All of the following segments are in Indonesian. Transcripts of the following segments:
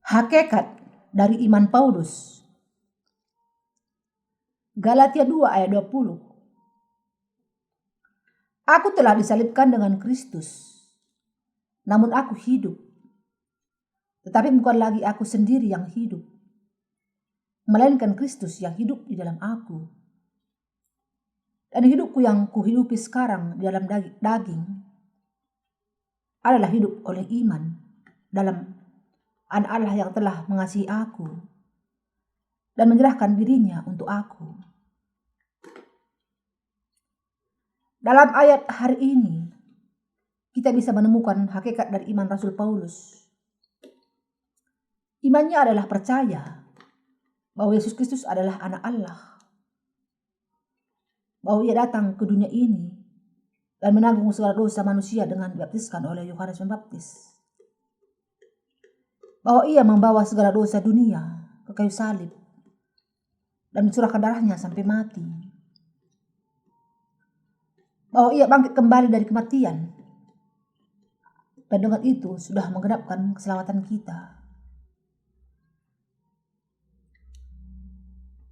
Hakikat dari iman Paulus. Galatia 2 ayat 20. Aku telah disalibkan dengan Kristus, namun aku hidup. Tetapi bukan lagi aku sendiri yang hidup, melainkan Kristus yang hidup di dalam aku. Dan hidupku yang kuhidupi sekarang di dalam daging adalah hidup oleh iman dalam Anak Allah yang telah mengasihi aku dan menyerahkan dirinya untuk aku. Dalam ayat hari ini, kita bisa menemukan hakikat dari iman Rasul Paulus. Imannya adalah percaya bahwa Yesus Kristus adalah anak Allah, bahwa ia datang ke dunia ini dan menanggung segala dosa manusia dengan dibaptiskan oleh Yohanes Pembaptis, bahwa ia membawa segala dosa dunia ke kayu salib dan mencurahkan darahnya sampai mati, bahwa ia bangkit kembali dari kematian, dan dengan itu sudah menggenapkan keselamatan kita.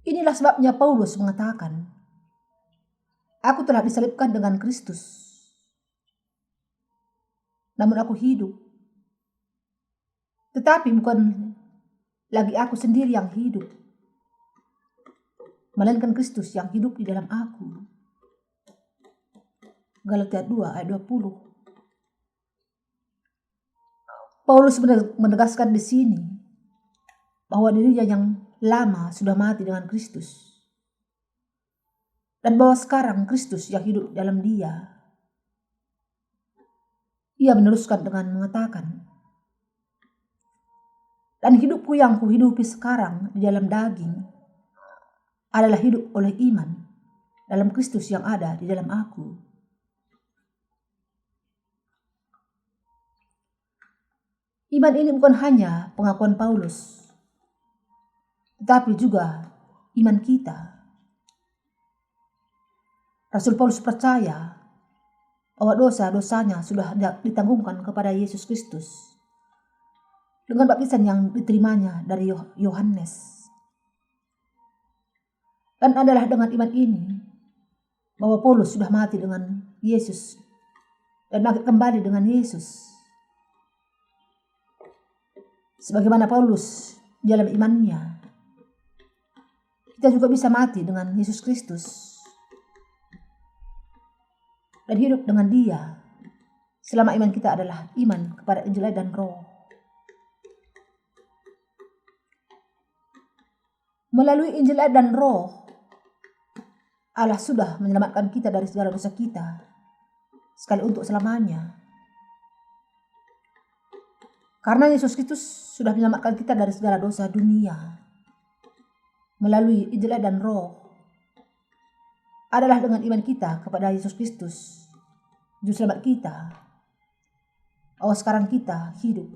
Inilah sebabnya Paulus mengatakan, aku telah disalibkan dengan Kristus, namun aku hidup. Tetapi bukan lagi aku sendiri yang hidup, melainkan Kristus yang hidup di dalam aku. Galatia 2 ayat 20. Paulus menegaskan di sini bahwa dirinya yang lama sudah mati dengan Kristus, dan bahwa sekarang Kristus yang hidup dalam dia. Ia meneruskan dengan mengatakan, dan hidupku yang kuhidupi sekarang di dalam daging adalah hidup oleh iman dalam Kristus yang ada di dalam aku. Iman ini bukan hanya pengakuan Paulus, tetapi juga iman kita. Rasul Paulus percaya bahwa dosa-dosanya sudah ditanggungkan kepada Yesus Kristus dengan baptisan yang diterimanya dari Yohanes. Dan adalah dengan iman ini bahwa Paulus sudah mati dengan Yesus dan bangkit kembali dengan Yesus. Sebagaimana Paulus di dalam imannya, kita juga bisa mati dengan Yesus Kristus dan hidup dengan Dia selama iman kita adalah iman kepada Injil dan Roh. Melalui Injil dan Roh, Allah sudah menyelamatkan kita dari segala dosa kita sekali untuk selamanya. Karena Yesus Kristus sudah menyelamatkan kita dari segala dosa dunia melalui Injil dan Roh, adalah dengan iman kita kepada Yesus Kristus, Juru Selamat kita, bahwa sekarang kita hidup.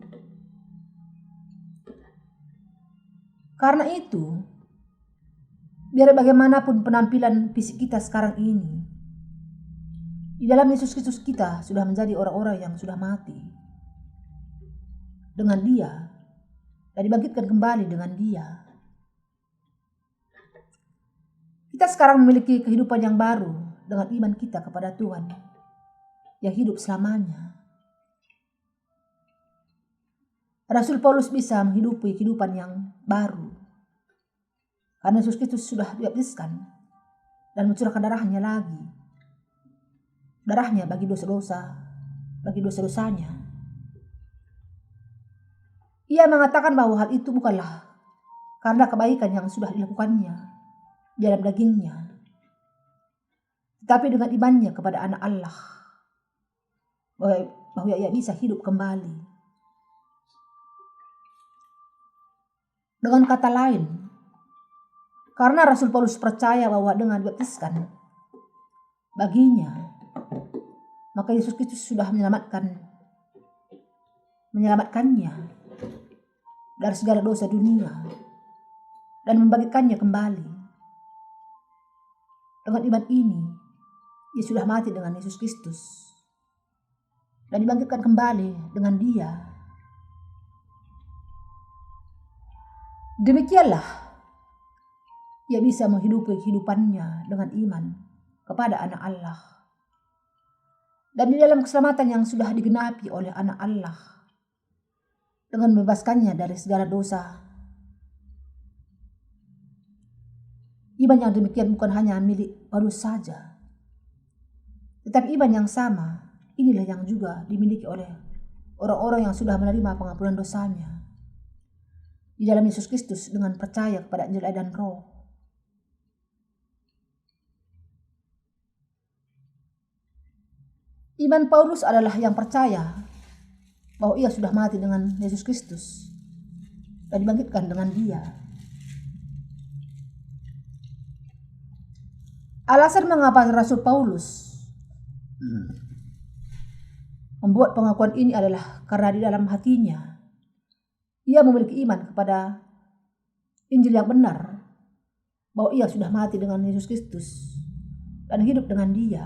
Karena itu, biar bagaimanapun penampilan fisik kita sekarang ini, di dalam Yesus Kristus kita sudah menjadi orang-orang yang sudah mati dengan Dia dan dibangkitkan kembali dengan Dia. Kita sekarang memiliki kehidupan yang baru dengan iman kita kepada Tuhan yang hidup selamanya. Rasul Paulus bisa menghidupi kehidupan yang baru karena Yesus Kristus sudah dibaptiskan dan mencurahkan darahnya lagi. Darahnya bagi dosa-dosanya. Ia mengatakan bahwa hal itu bukanlah karena kebaikan yang sudah dilakukannya di dalam dagingnya, tetapi dengan imannya kepada anak Allah, bahwa ia bisa hidup kembali. Dengan kata lain, karena Rasul Paulus percaya bahwa dengan dibaptiskan baginya, maka Yesus Kristus sudah menyelamatkannya dari segala dosa dunia dan membangkitkannya kembali. Dengan iman ini, ia sudah mati dengan Yesus Kristus dan dibangkitkan kembali dengan Dia. Demikianlah ia bisa menghidupi kehidupannya dengan iman kepada anak Allah. Dan di dalam keselamatan yang sudah digenapi oleh anak Allah, dengan membebaskannya dari segala dosa. Iman yang demikian bukan hanya milik Paulus saja, tetapi iman yang sama inilah yang juga dimiliki oleh orang-orang yang sudah menerima pengampunan dosanya di dalam Yesus Kristus dengan percaya kepada Injil dan Roh. Iman Paulus adalah yang percaya bahwa ia sudah mati dengan Yesus Kristus dan dibangkitkan dengan Dia. Alasan mengapa Rasul Paulus membuat pengakuan ini adalah karena di dalam hatinya ia memiliki iman kepada Injil yang benar, bahwa ia sudah mati dengan Yesus Kristus dan hidup dengan Dia.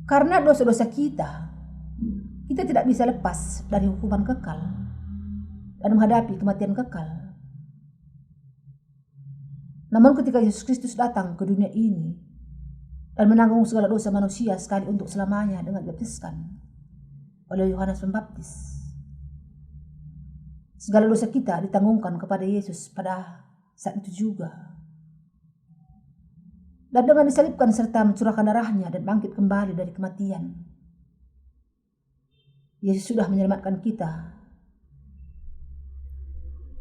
Karena dosa-dosa kita tidak bisa lepas dari hukuman kekal dan menghadapi kematian kekal. Namun ketika Yesus Kristus datang ke dunia ini dan menanggung segala dosa manusia sekali untuk selamanya dengan dibaptiskan oleh Yohanes Pembaptis, segala dosa kita ditanggungkan kepada Yesus pada saat itu juga. Dan dengan disalibkan serta mencurahkan darahnya dan bangkit kembali dari kematian, Yesus sudah menyelamatkan kita.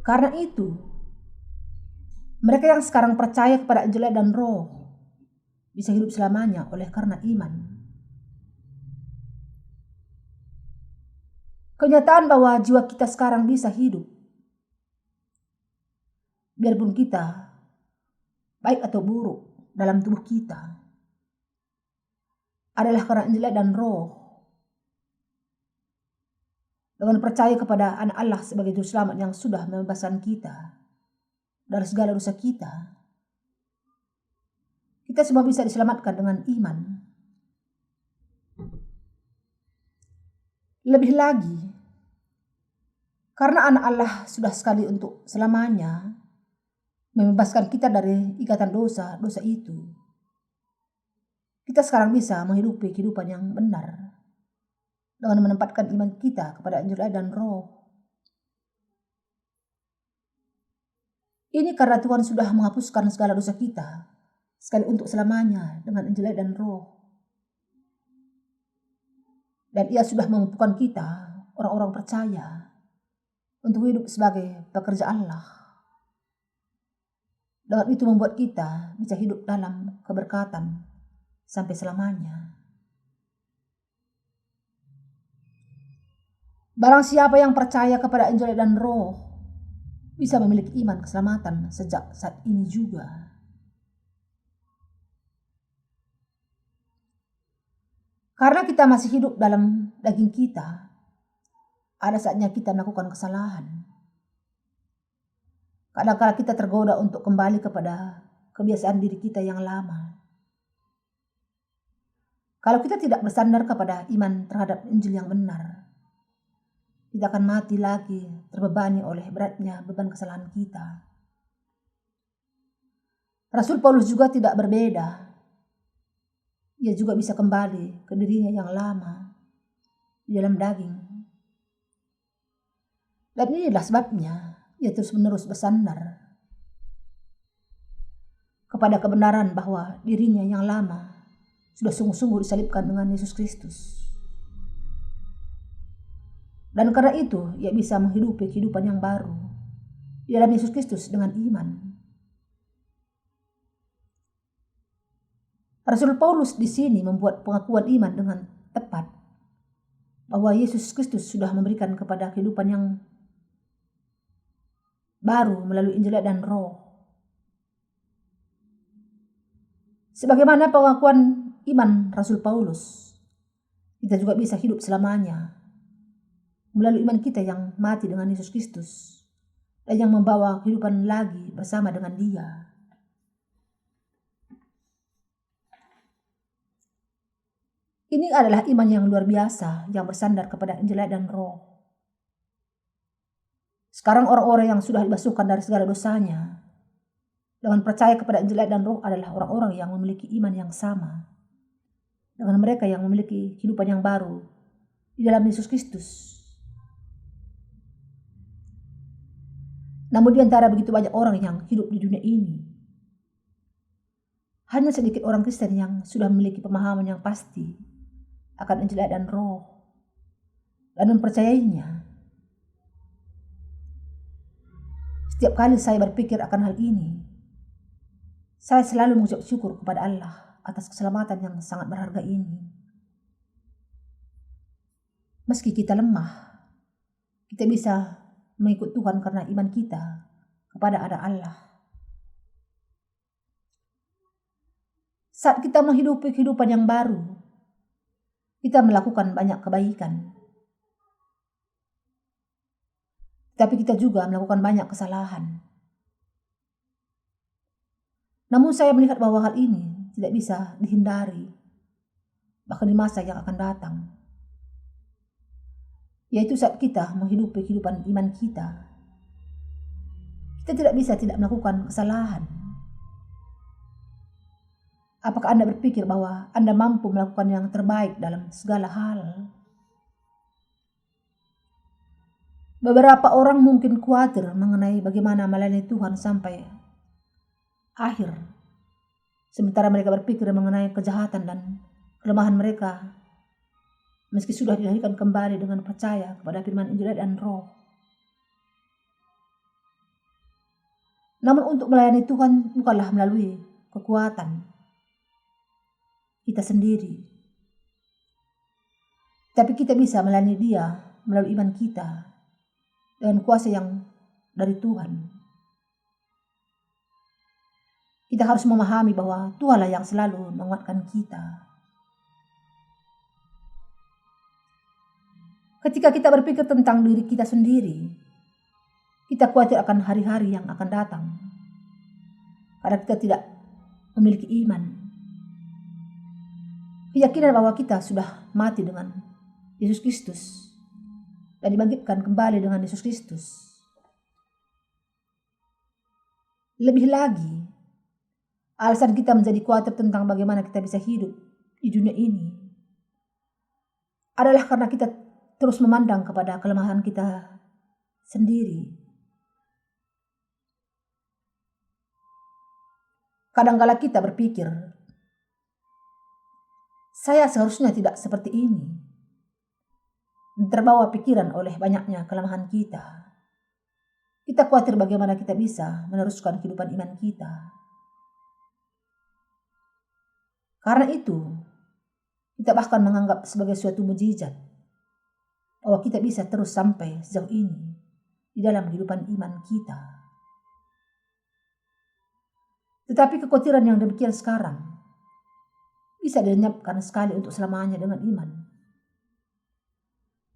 Karena itu, mereka yang sekarang percaya kepada Injil dan Roh bisa hidup selamanya oleh karena iman. Kenyataan bahwa jiwa kita sekarang bisa hidup, biarpun kita baik atau buruk dalam tubuh kita, adalah karena Injil dan Roh. Dengan percaya kepada anak Allah sebagai juru selamat yang sudah membebaskan kita dari segala dosa kita semua bisa diselamatkan dengan iman. Lebih lagi, karena anak Allah sudah sekali untuk selamanya membebaskan kita dari ikatan dosa itu, kita sekarang bisa menghidupi kehidupan yang benar dengan menempatkan iman kita kepada Injil dan Roh. Ini karena Tuhan sudah menghapuskan segala dosa kita sekali untuk selamanya dengan Injil dan Roh. Dan Ia sudah memampukan kita, orang-orang percaya, untuk hidup sebagai pekerja Allah. Dengan itu membuat kita bisa hidup dalam keberkatan sampai selamanya. Barang siapa yang percaya kepada Injil dan Roh bisa memiliki iman keselamatan sejak saat ini juga. Karena kita masih hidup dalam daging kita, ada saatnya kita melakukan kesalahan. Kadang-kadang kita tergoda untuk kembali kepada kebiasaan diri kita yang lama. Kalau kita tidak bersandar kepada iman terhadap Injil yang benar, kita akan mati lagi terbebani oleh beratnya beban kesalahan kita. Rasul Paulus juga tidak berbeda. Ia juga bisa kembali ke dirinya yang lama di dalam daging. Dan inilah sebabnya ia terus-menerus bersandar kepada kebenaran bahwa dirinya yang lama sudah sungguh-sungguh disalibkan dengan Yesus Kristus. Dan karena itu ia bisa menghidupi kehidupan yang baru di dalam Yesus Kristus dengan iman. Rasul Paulus di sini membuat pengakuan iman dengan tepat bahwa Yesus Kristus sudah memberikan kepada kehidupan yang baru melalui Injil dan Roh. Sebagaimana pengakuan iman Rasul Paulus, kita juga bisa hidup selamanya melalui iman kita yang mati dengan Yesus Kristus dan yang membawa kehidupan lagi bersama dengan Dia. Ini adalah iman yang luar biasa yang bersandar kepada Injil dan Roh. Sekarang orang-orang yang sudah dibasuhkan dari segala dosanya dengan percaya kepada Injil dan Roh adalah orang-orang yang memiliki iman yang sama dengan mereka yang memiliki kehidupan yang baru di dalam Yesus Kristus. Namun di antara begitu banyak orang yang hidup di dunia ini, hanya sedikit orang Kristen yang sudah memiliki pemahaman yang pasti akan Injil dan Roh dan mempercayainya. Setiap kali saya berpikir akan hal ini, saya selalu mengucap syukur kepada Allah atas keselamatan yang sangat berharga ini. Meski kita lemah, kita bisa mengikut Tuhan karena iman kita kepada ada Allah. Saat kita menghidupi kehidupan yang baru, kita melakukan banyak kebaikan. Tapi kita juga melakukan banyak kesalahan. Namun saya melihat bahwa hal ini tidak bisa dihindari, bahkan di masa yang akan datang. Yaitu saat kita menghidupi kehidupan iman kita. Kita tidak bisa tidak melakukan kesalahan. Apakah Anda berpikir bahwa Anda mampu melakukan yang terbaik dalam segala hal? Beberapa orang mungkin khawatir mengenai bagaimana melayani Tuhan sampai akhir. Sementara mereka berpikir mengenai kejahatan dan kelemahan mereka. Meski sudah dilahirkan kembali dengan percaya kepada firman Injil dan Roh. Namun untuk melayani Tuhan bukanlah melalui kekuatan kita sendiri. Tapi kita bisa melayani Dia melalui iman kita dengan kuasa yang dari Tuhan. Kita harus memahami bahwa Tuhanlah yang selalu menguatkan kita. Ketika kita berpikir tentang diri kita sendiri, kita khawatir akan hari-hari yang akan datang. Karena kita tidak memiliki iman. Keyakinan bahwa kita sudah mati dengan Yesus Kristus dan dibangkitkan kembali dengan Yesus Kristus. Lebih lagi, alasan kita menjadi khawatir tentang bagaimana kita bisa hidup di dunia ini adalah karena kita terus memandang kepada kelemahan kita sendiri. Kadang-kala kita berpikir, saya seharusnya tidak seperti ini. Terbawa pikiran oleh banyaknya kelemahan kita. Kita khawatir bagaimana kita bisa meneruskan kehidupan iman kita. Karena itu, kita bahkan menganggap sebagai suatu mukjizat bahwa kita bisa terus sampai sejauh ini di dalam kehidupan iman kita. Tetapi kekhawatiran yang demikian sekarang bisa dilenyapkan sekali untuk selamanya dengan iman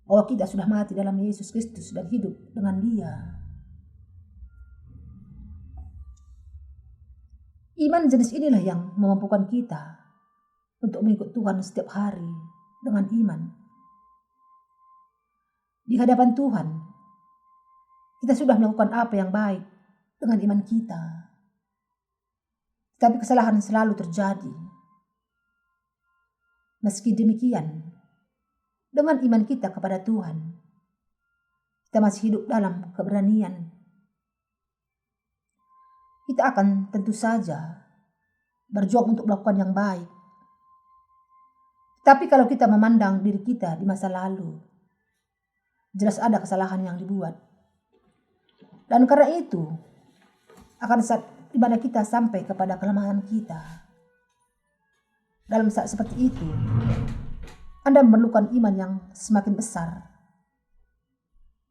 bahwa kita sudah mati dalam Yesus Kristus dan hidup dengan Dia. Iman jenis inilah yang memampukan kita untuk mengikut Tuhan setiap hari dengan iman. Di hadapan Tuhan, kita sudah melakukan apa yang baik dengan iman kita. Tapi kesalahan selalu terjadi. Meski demikian, dengan iman kita kepada Tuhan, kita masih hidup dalam keberanian. Kita akan tentu saja berjuang untuk melakukan yang baik. Tapi kalau kita memandang diri kita di masa lalu, jelas ada kesalahan yang dibuat. Dan karena itu, akan saat di mana kita sampai kepada kelemahan kita. Dalam saat seperti itu, Anda memerlukan iman yang semakin besar.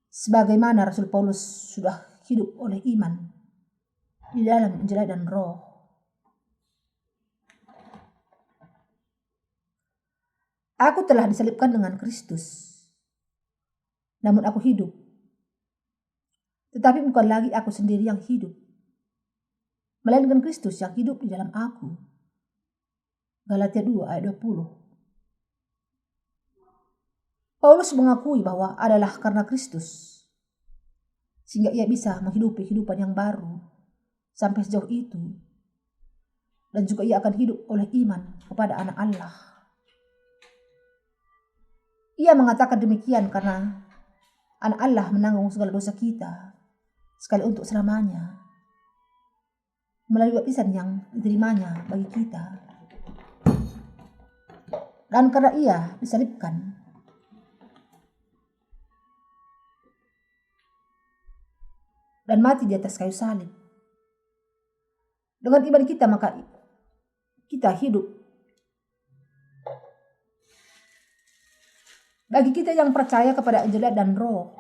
Sebagaimana Rasul Paulus sudah hidup oleh iman di dalam Injil dan Roh. Aku telah disalibkan dengan Kristus. Namun aku hidup. Tetapi bukan lagi aku sendiri yang hidup, melainkan Kristus yang hidup di dalam aku. Galatia 2 ayat 20. Paulus mengakui bahwa adalah karena Kristus sehingga ia bisa menghidupi kehidupan yang baru sampai sejauh itu. Dan juga ia akan hidup oleh iman kepada anak Allah. Ia mengatakan demikian karena anak Allah menanggung segala dosa kita sekali untuk selamanya melalui baptisan yang diterimanya bagi kita. Dan karena ia disalibkan, dan mati di atas kayu salib, dengan iman kita maka kita hidup. Bagi kita yang percaya kepada Injil dan Roh,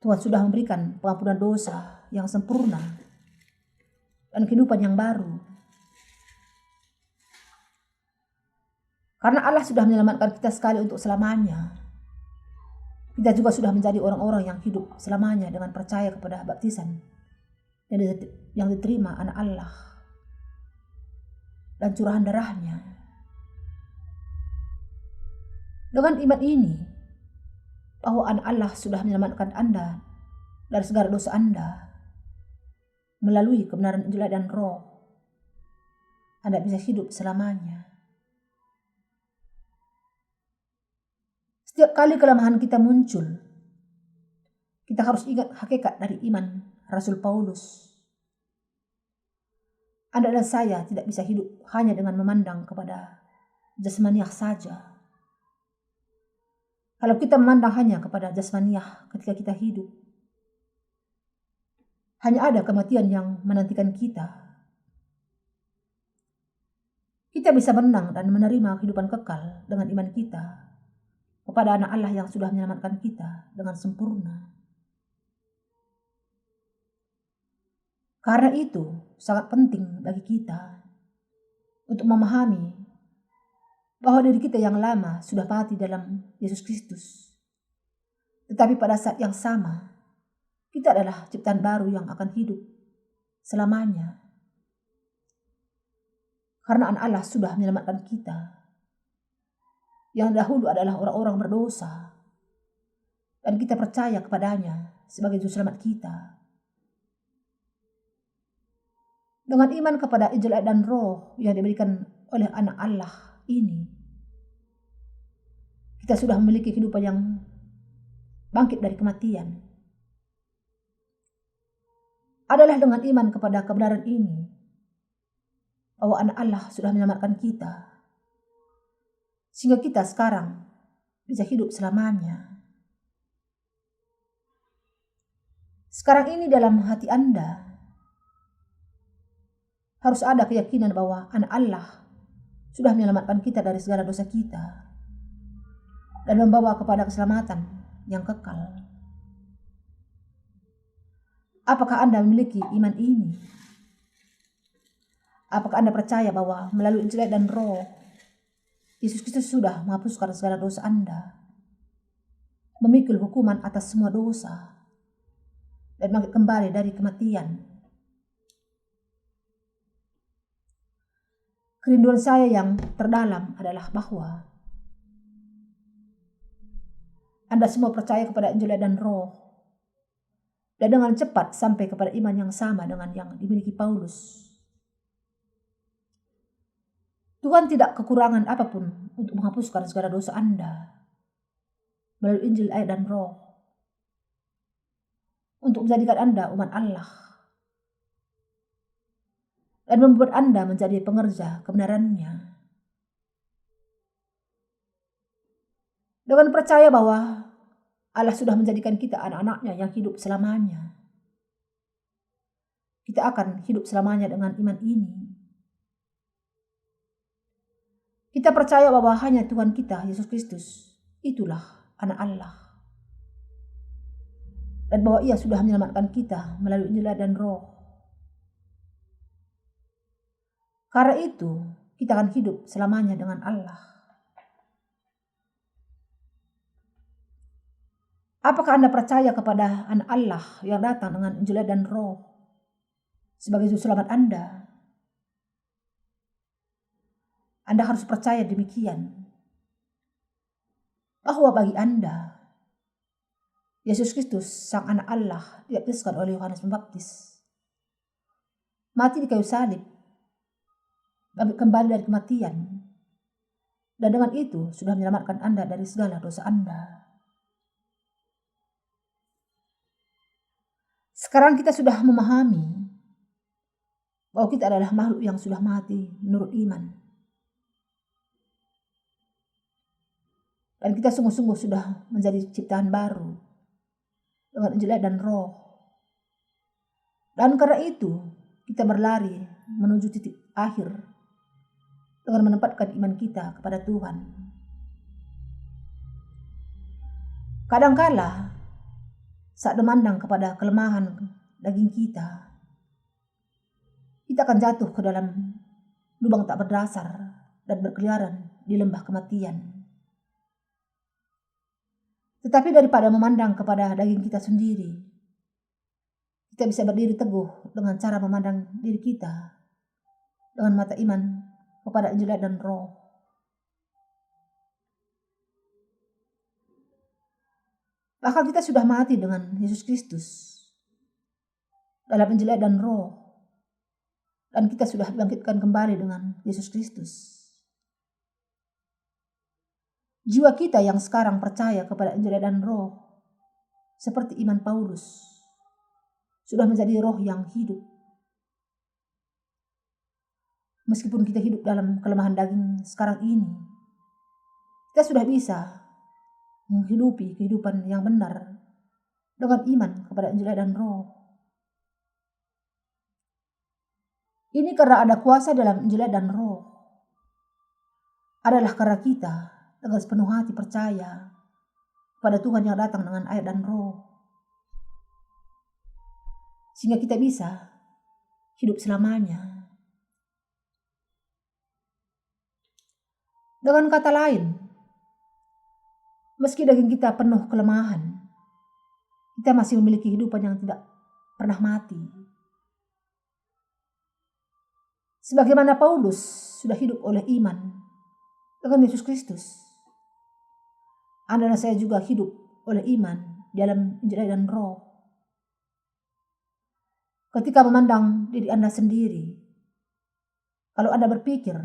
Tuhan sudah memberikan pengampunan dosa yang sempurna dan kehidupan yang baru. Karena Allah sudah menyelamatkan kita sekali untuk selamanya, kita juga sudah menjadi orang-orang yang hidup selamanya dengan percaya kepada baptisan yang diterima anak Allah dan curahan darahnya. Dengan iman ini, bahwa anak Allah sudah menyelamatkan Anda dari segala dosa Anda melalui kebenaran Injil dan Roh, Anda bisa hidup selamanya. Setiap kali kelemahan kita muncul, kita harus ingat hakikat dari iman Rasul Paulus. Anda dan saya tidak bisa hidup hanya dengan memandang kepada jasmaniah saja. Kalau kita memandang hanya kepada jasmaniah ketika kita hidup, hanya ada kematian yang menantikan kita. Kita bisa menang dan menerima kehidupan kekal dengan iman kita kepada anak Allah yang sudah menyelamatkan kita dengan sempurna. Karena itu sangat penting bagi kita untuk memahami bahwa diri kita yang lama sudah mati dalam Yesus Kristus. Tetapi pada saat yang sama, kita adalah ciptaan baru yang akan hidup selamanya. Karena anak Allah sudah menyelamatkan kita. Yang dahulu adalah orang-orang berdosa. Dan kita percaya kepadanya sebagai juru selamat kita. Dengan iman kepada Injil dan Roh yang diberikan oleh anak Allah ini, kita sudah memiliki kehidupan yang bangkit dari kematian. Adalah dengan iman kepada kebenaran ini bahwa anak Allah sudah menyelamatkan kita, sehingga kita sekarang bisa hidup selamanya. Sekarang ini dalam hati Anda harus ada keyakinan bahwa anak Allah sudah menyelamatkan kita dari segala dosa kita dan membawa kepada keselamatan yang kekal. Apakah Anda memiliki iman ini? Apakah Anda percaya bahwa melalui Injil dan Roh, Yesus Kristus sudah menghapuskan segala dosa Anda, memikul hukuman atas semua dosa, dan bangkit kembali dari kematian? Kerinduan saya yang terdalam adalah bahwa Anda semua percaya kepada Injil dan Roh, dan dengan cepat sampai kepada iman yang sama dengan yang dimiliki Paulus. Tuhan tidak kekurangan apapun untuk menghapuskan segala dosa Anda melalui Injil, ayat, dan Roh, untuk menjadikan Anda umat Allah dan membuat Anda menjadi pengerja kebenarannya. Dengan percaya bahwa Allah sudah menjadikan kita anak-anaknya yang hidup selamanya, kita akan hidup selamanya dengan iman ini. Kita percaya bahwa hanya Tuhan kita, Yesus Kristus, itulah anak Allah. Dan bahwa ia sudah menyelamatkan kita melalui Injil dan Roh. Karena itu, kita akan hidup selamanya dengan Allah. Apakah Anda percaya kepada anak Allah yang datang dengan Injil dan Roh sebagai juru selamat Anda? Anda harus percaya demikian, bahwa bagi Anda, Yesus Kristus, Sang Anak Allah, dibaptiskan oleh Yohanes Pembaptis, mati di kayu salib, bangkit kembali dari kematian, dan dengan itu sudah menyelamatkan Anda dari segala dosa Anda. Sekarang kita sudah memahami bahwa kita adalah makhluk yang sudah mati menurut iman. Dan kita sungguh-sungguh sudah menjadi ciptaan baru dengan Injil dan Roh. Dan karena itu kita berlari menuju titik akhir dengan menempatkan iman kita kepada Tuhan. Kadangkala saat memandang kepada kelemahan daging kita akan jatuh ke dalam lubang tak berdasar dan berkeliaran di lembah kematian. Tetapi daripada memandang kepada daging kita sendiri, kita bisa berdiri teguh dengan cara memandang diri kita dengan mata iman kepada Injil dan Roh. Bahkan kita sudah mati dengan Yesus Kristus dalam Injil dan Roh. Dan kita sudah dibangkitkan kembali dengan Yesus Kristus. Jiwa kita yang sekarang percaya kepada Injil dan Roh, seperti iman Paulus, sudah menjadi roh yang hidup. Meskipun kita hidup dalam kelemahan daging sekarang ini, kita sudah bisa menghidupi kehidupan yang benar dengan iman kepada Injil dan Roh. Ini karena ada kuasa dalam Injil dan Roh. Adalah karena kita dengan sepenuh hati percaya pada Tuhan yang datang dengan air dan Roh. Sehingga kita bisa hidup selamanya. Dengan kata lain, meski daging kita penuh kelemahan, kita masih memiliki kehidupan yang tidak pernah mati. Sebagaimana Paulus sudah hidup oleh iman dengan Yesus Kristus, Anda dan saya juga hidup oleh iman dalam Injil dan Roh. Ketika memandang diri Anda sendiri, kalau Anda berpikir,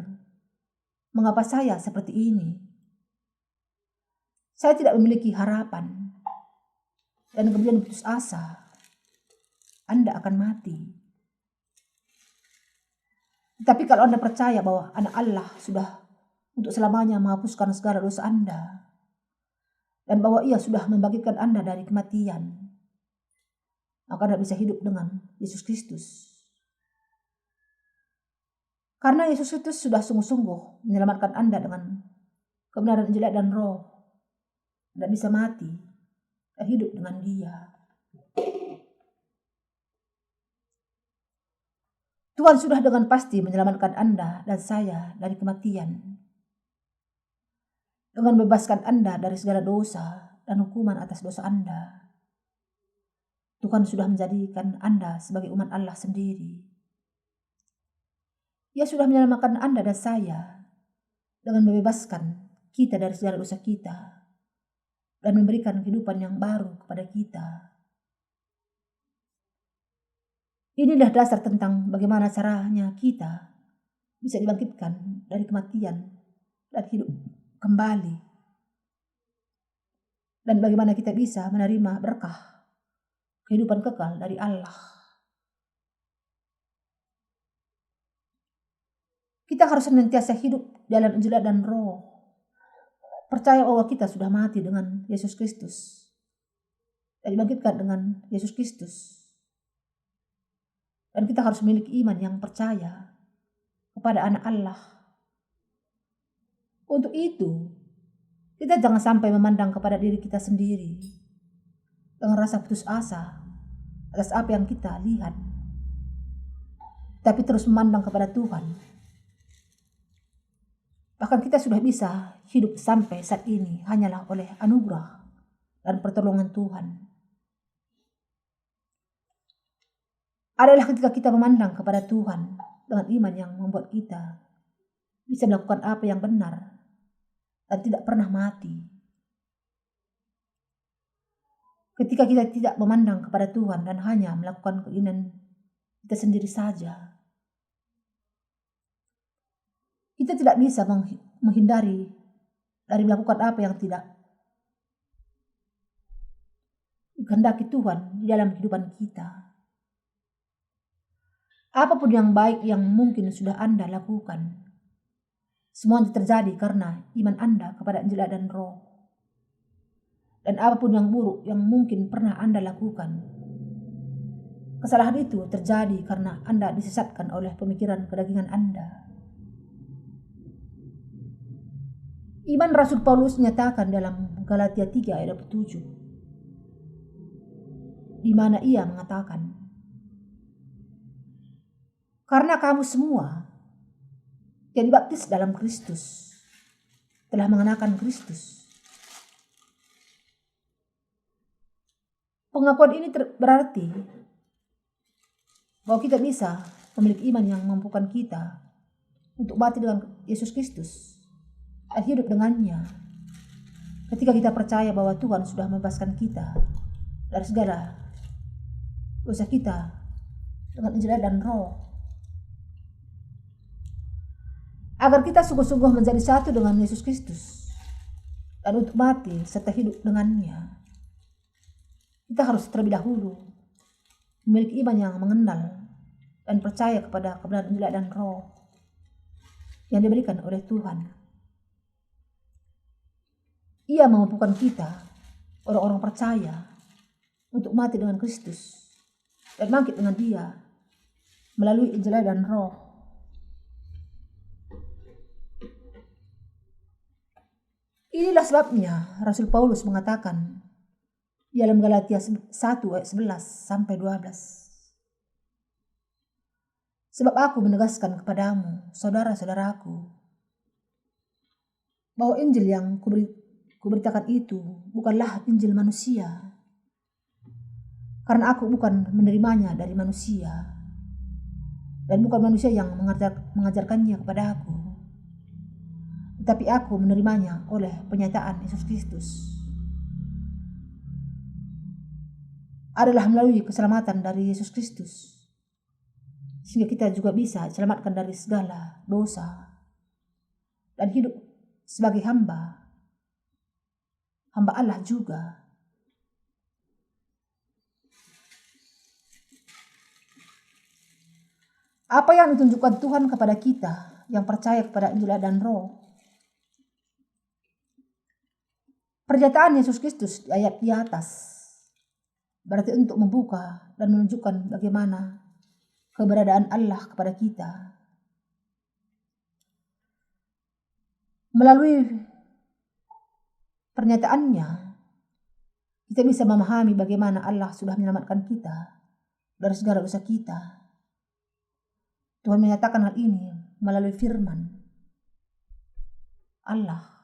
mengapa saya seperti ini? Saya tidak memiliki harapan, dan kemudian putus asa, Anda akan mati. Tapi kalau Anda percaya bahwa Anak Allah sudah untuk selamanya menghapuskan segala dosa Anda, dan bahwa Ia sudah membangkitkan Anda dari kematian, maka Anda bisa hidup dengan Yesus Kristus. Karena Yesus Kristus sudah sungguh-sungguh menyelamatkan Anda dengan kebenaran Injil dan Roh, Anda bisa mati dan hidup dengan Dia. Tuhan sudah dengan pasti menyelamatkan Anda dan saya dari kematian, dengan membebaskan Anda dari segala dosa dan hukuman atas dosa Anda. Tuhan sudah menjadikan Anda sebagai umat Allah sendiri. Ia sudah menyelamatkan Anda dan saya dengan membebaskan kita dari segala dosa kita dan memberikan kehidupan yang baru kepada kita. Inilah dasar tentang bagaimana caranya kita bisa dibangkitkan dari kematian dan hidup kembali. Dan bagaimana kita bisa menerima berkah kehidupan kekal dari Allah. Kita harus senantiasa hidup dalam Injil dan Roh. Percaya bahwa kita sudah mati dengan Yesus Kristus dan dibangkitkan dengan Yesus Kristus. Dan kita harus memiliki iman yang percaya kepada Anak Allah. Untuk itu, kita jangan sampai memandang kepada diri kita sendiri dengan rasa putus asa atas apa yang kita lihat, tapi terus memandang kepada Tuhan. Bahkan kita sudah bisa hidup sampai saat ini hanyalah oleh anugerah dan pertolongan Tuhan. Adalah ketika kita memandang kepada Tuhan dengan iman yang membuat kita bisa melakukan apa yang benar dan tidak pernah mati. Ketika kita tidak memandang kepada Tuhan dan hanya melakukan keinginan kita sendiri saja, kita tidak bisa menghindari dari melakukan apa yang tidak dikehendaki Tuhan di dalam kehidupan kita. Apapun yang baik yang mungkin sudah Anda lakukan, semuanya terjadi karena iman Anda kepada Injil dan Roh. Dan apapun yang buruk yang mungkin pernah Anda lakukan, kesalahan itu terjadi karena Anda disesatkan oleh pemikiran kedagingan Anda. Iman Rasul Paulus nyatakan dalam Galatia 3 ayat 7, di mana ia mengatakan, karena kamu semua yang dibaptis dalam Kristus telah mengenakan Kristus. Pengakuan ini berarti bahwa kita bisa memiliki iman yang memampukan kita untuk mati dengan Yesus Kristus dan hidup dengannya. Ketika kita percaya bahwa Tuhan sudah membebaskan kita dari segala dosa kita dengan Injil dan Roh, agar kita sungguh-sungguh menjadi satu dengan Yesus Kristus dan untuk mati serta hidup dengannya, kita harus terlebih dahulu memiliki iman yang mengenal dan percaya kepada kebenaran Injil dan Roh yang diberikan oleh Tuhan. Ia memampukan kita, orang-orang percaya, untuk mati dengan Kristus dan bangkit dengan Dia melalui Injil dan Roh. Inilah sebabnya Rasul Paulus mengatakan di dalam Galatia 1 ayat 11 sampai 12. Sebab aku menegaskan kepadamu, saudara-saudaraku, bahwa Injil yang kuberitakan itu bukanlah Injil manusia, karena aku bukan menerimanya dari manusia, dan bukan manusia yang mengajarkannya kepada aku, tetapi aku menerimanya oleh penyataan Yesus Kristus. Adalah melalui keselamatan dari Yesus Kristus, sehingga kita juga bisa diselamatkan dari segala dosa dan hidup sebagai hamba Allah juga. Apa yang ditunjukkan Tuhan kepada kita yang percaya kepada Injil dan Roh? Pernyataan Yesus Kristus di ayat di atas berarti untuk membuka dan menunjukkan bagaimana keberadaan Allah kepada kita. Melalui pernyataannya, kita bisa memahami bagaimana Allah sudah menyelamatkan kita dari segala dosa kita. Tuhan menyatakan hal ini melalui firman Allah.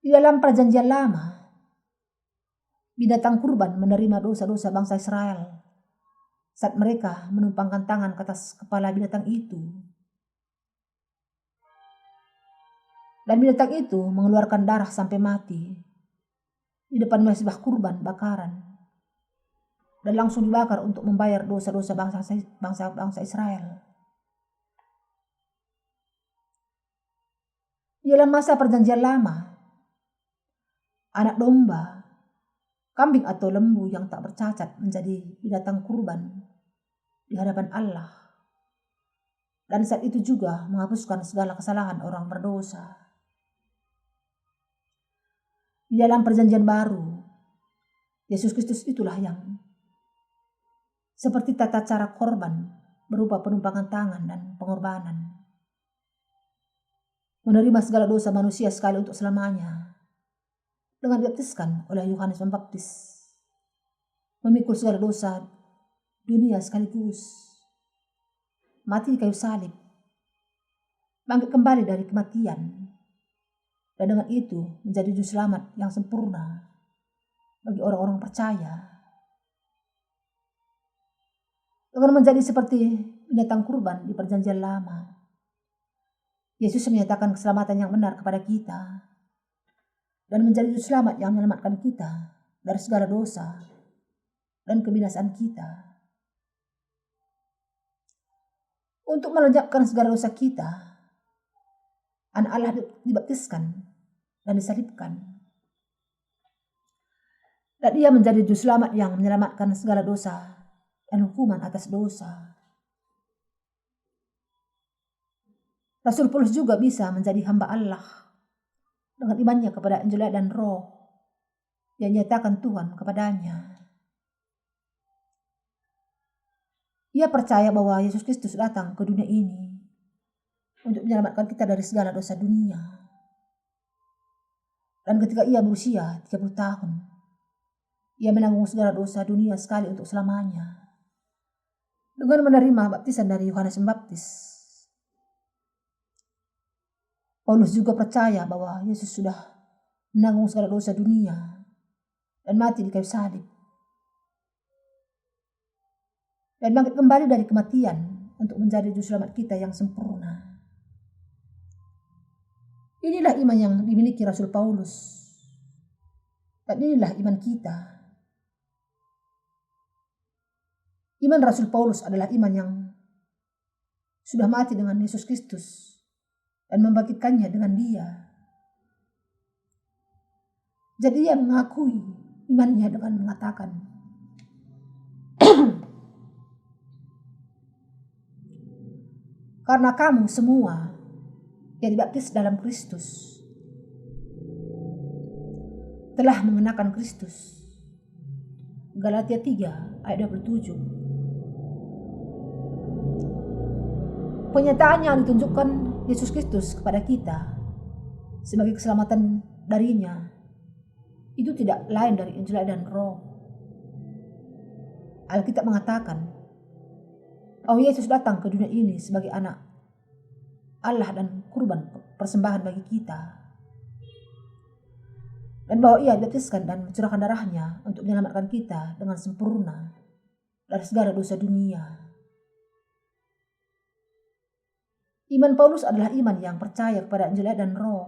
Di dalam Perjanjian Lama, binatang kurban menerima dosa-dosa bangsa Israel saat mereka menumpangkan tangan ke atas kepala binatang itu. Dan binatang itu mengeluarkan darah sampai mati di depan mezbah kurban bakaran dan langsung dibakar untuk membayar dosa-dosa bangsa Israel. Di dalam masa Perjanjian Lama, anak domba, kambing atau lembu yang tak bercacat menjadi binatang kurban di hadapan Allah. Dan saat itu juga menghapuskan segala kesalahan orang berdosa. Di dalam Perjanjian Baru, Yesus Kristus itulah yang seperti tata cara korban berupa penumpangan tangan dan pengorbanan, menerima segala dosa manusia sekali untuk selamanya dengan dibaptiskan oleh Yohanes Pembaptis, memikul segala dosa dunia sekaligus, mati di kayu salib, bangkit kembali dari kematian, dan dengan itu menjadi juru selamat yang sempurna bagi orang-orang percaya. Dengan menjadi seperti binatang kurban di Perjanjian Lama, Yesus menyatakan keselamatan yang benar kepada kita dan menjadi juru selamat yang menyelamatkan kita dari segala dosa dan kebinasaan kita. Untuk melenyapkan segala dosa kita, Anak Allah dibaptiskan dan disalibkan. Dan Ia menjadi juru selamat yang menyelamatkan segala dosa dan hukuman atas dosa. Rasul Paulus juga bisa menjadi hamba Allah dengan imannya kepada Injil dan Roh yang nyatakan Tuhan kepadanya. Ia percaya bahwa Yesus Kristus datang ke dunia ini untuk menyelamatkan kita dari segala dosa dunia. Dan ketika ia berusia 30 tahun, ia menanggung segala dosa dunia sekali untuk selamanya dengan menerima baptisan dari Yohanes Pembaptis. Paulus juga percaya bahwa Yesus sudah menanggung segala dosa dunia dan mati di kayu salib dan bangkit kembali dari kematian untuk menjadi juru selamat kita yang sempurna. Inilah iman yang dimiliki Rasul Paulus. Dan inilah iman kita. Iman Rasul Paulus adalah iman yang sudah mati dengan Yesus Kristus dan membangkitkannya dengan Dia. Jadi ia mengakui imannya dengan mengatakan, karena kamu semua yang dibaptis dalam Kristus telah mengenakan Kristus. Galatia 3 ayat 27. Penyataan yang ditunjukkan Yesus Kristus kepada kita sebagai keselamatan darinya itu tidak lain dari Injil dan Roh. Alkitab mengatakan bahwa Yesus datang ke dunia ini sebagai anak Allah dan kurban persembahan bagi kita. Dan bahwa ia dibaptiskan dan mencurahkan darahnya untuk menyelamatkan kita dengan sempurna dari segala dosa dunia. Iman Paulus adalah iman yang percaya kepada Injil dan Roh.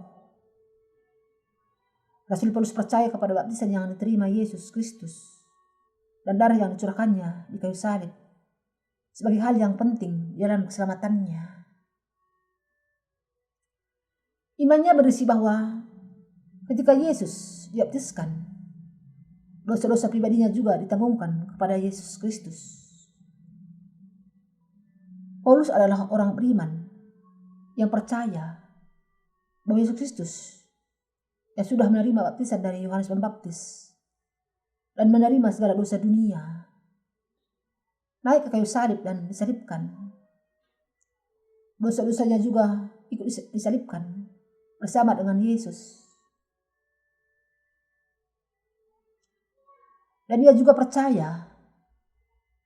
Rasul Paulus percaya kepada baptisan yang diterima Yesus Kristus dan darah yang dicurahkannya di kayu salib sebagai hal yang penting dalam keselamatannya. Imannya berisi bahwa ketika Yesus dibaptiskan, dosa-dosa pribadinya juga ditanggungkan kepada Yesus Kristus. Paulus adalah orang beriman yang percaya bahwa Yesus Kristus yang sudah menerima baptisan dari Yohanes Pembaptis dan menerima segala dosa dunia, naik ke kayu salib dan disalibkan. Dosa-dosanya juga ikut disalibkan bersama dengan Yesus. Dan dia juga percaya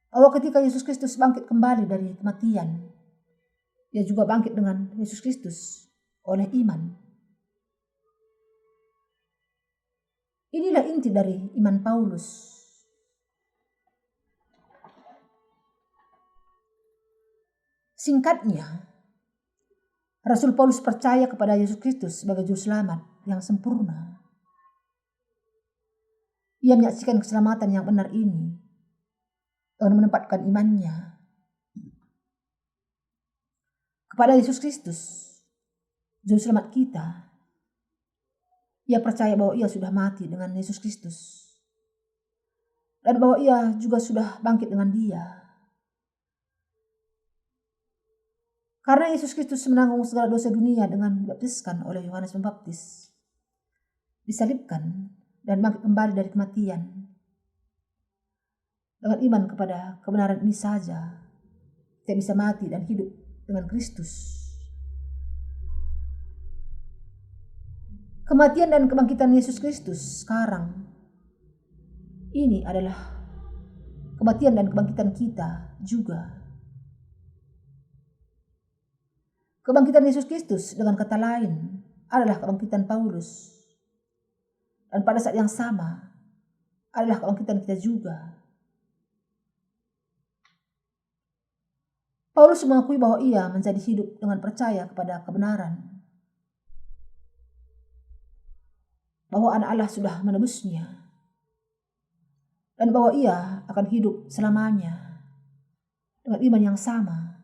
bahwa ketika Yesus Kristus bangkit kembali dari kematian, dia juga bangkit dengan Yesus Kristus oleh iman. Inilah inti dari iman Paulus. Singkatnya, Rasul Paulus percaya kepada Yesus Kristus sebagai juru selamat yang sempurna. Ia menyaksikan keselamatan yang benar ini dengan menempatkan imannya kepada Yesus Kristus, juru selamat kita. Ia percaya bahwa ia sudah mati dengan Yesus Kristus dan bahwa ia juga sudah bangkit dengan Dia. Karena Yesus Kristus menanggung segala dosa dunia dengan dibaptiskan oleh Yohanes Pembaptis, disalibkan dan bangkit kembali dari kematian. Dengan iman kepada kebenaran ini saja, kita bisa mati dan hidup dengan Kristus. Kematian dan kebangkitan Yesus Kristus sekarang ini adalah kematian dan kebangkitan kita juga. Kebangkitan Yesus Kristus dengan kata lain adalah kebangkitan Paulus. Dan pada saat yang sama adalah kebangkitan kita juga. Paulus mengakui bahwa ia menjadi hidup dengan percaya kepada kebenaran. bahwa anak Allah sudah menebusnya dan bahwa ia akan hidup selamanya dengan iman yang sama.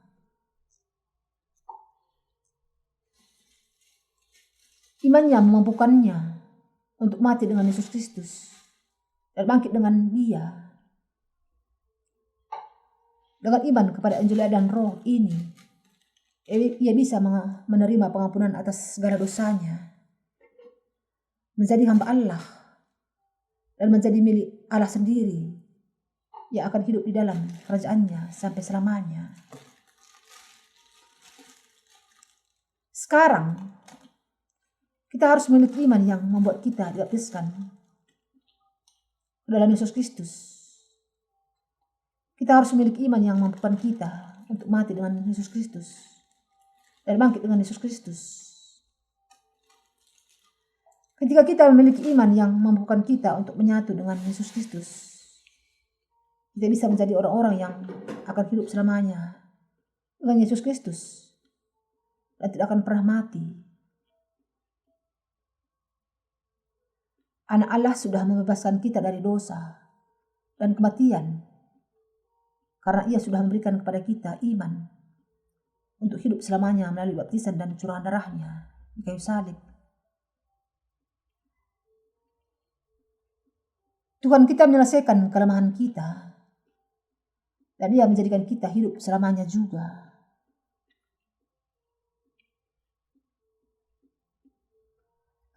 Imannya memampukannya untuk mati dengan Yesus Kristus dan bangkit dengan Dia. Dengan iman kepada Injil dan Roh ini, ia bisa menerima pengampunan atas segala dosanya, menjadi hamba Allah, dan menjadi milik Allah sendiri. Ia akan hidup di dalam kerajaannya sampai selamanya. Sekarang, kita harus memiliki iman yang membuat kita dibaptiskan dalam Yesus Kristus. Kita harus memiliki iman yang memampukan kita untuk mati dengan Yesus Kristus dan bangkit dengan Yesus Kristus. Ketika kita memiliki iman yang memampukan kita untuk menyatu dengan Yesus Kristus, kita bisa menjadi orang-orang yang akan hidup selamanya dengan Yesus Kristus dan tidak akan pernah mati. Anak Allah sudah membebaskan kita dari dosa dan kematian, karena ia sudah memberikan kepada kita iman untuk hidup selamanya melalui baptisan dan curahan darahnya di kayu salib. Tuhan kita menyelesaikan kelemahan kita dan Dia menjadikan kita hidup selamanya juga.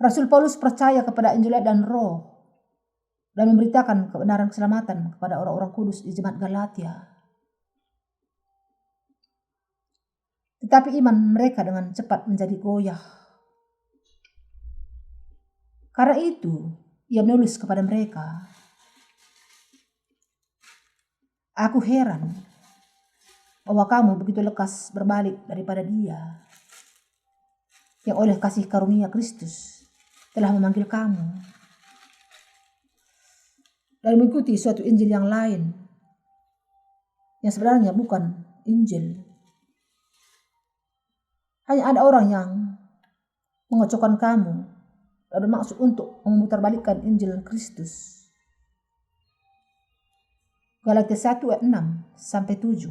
Rasul Paulus percaya kepada Injil dan Roh dan memberitakan kebenaran keselamatan kepada orang-orang kudus di jemaat Galatia. Tetapi iman mereka dengan cepat menjadi goyah. Karena itu, ia menulis kepada mereka, "Aku heran bahwa kamu begitu lekas berbalik daripada Dia yang oleh kasih karunia Kristus telah memanggil kamu dan mengikuti suatu Injil yang lain yang sebenarnya bukan Injil. Hanya ada orang yang mengocokkan kamu dan bermaksud untuk memutarbalikkan Injil Kristus." Galatia 1 ayat 6-7.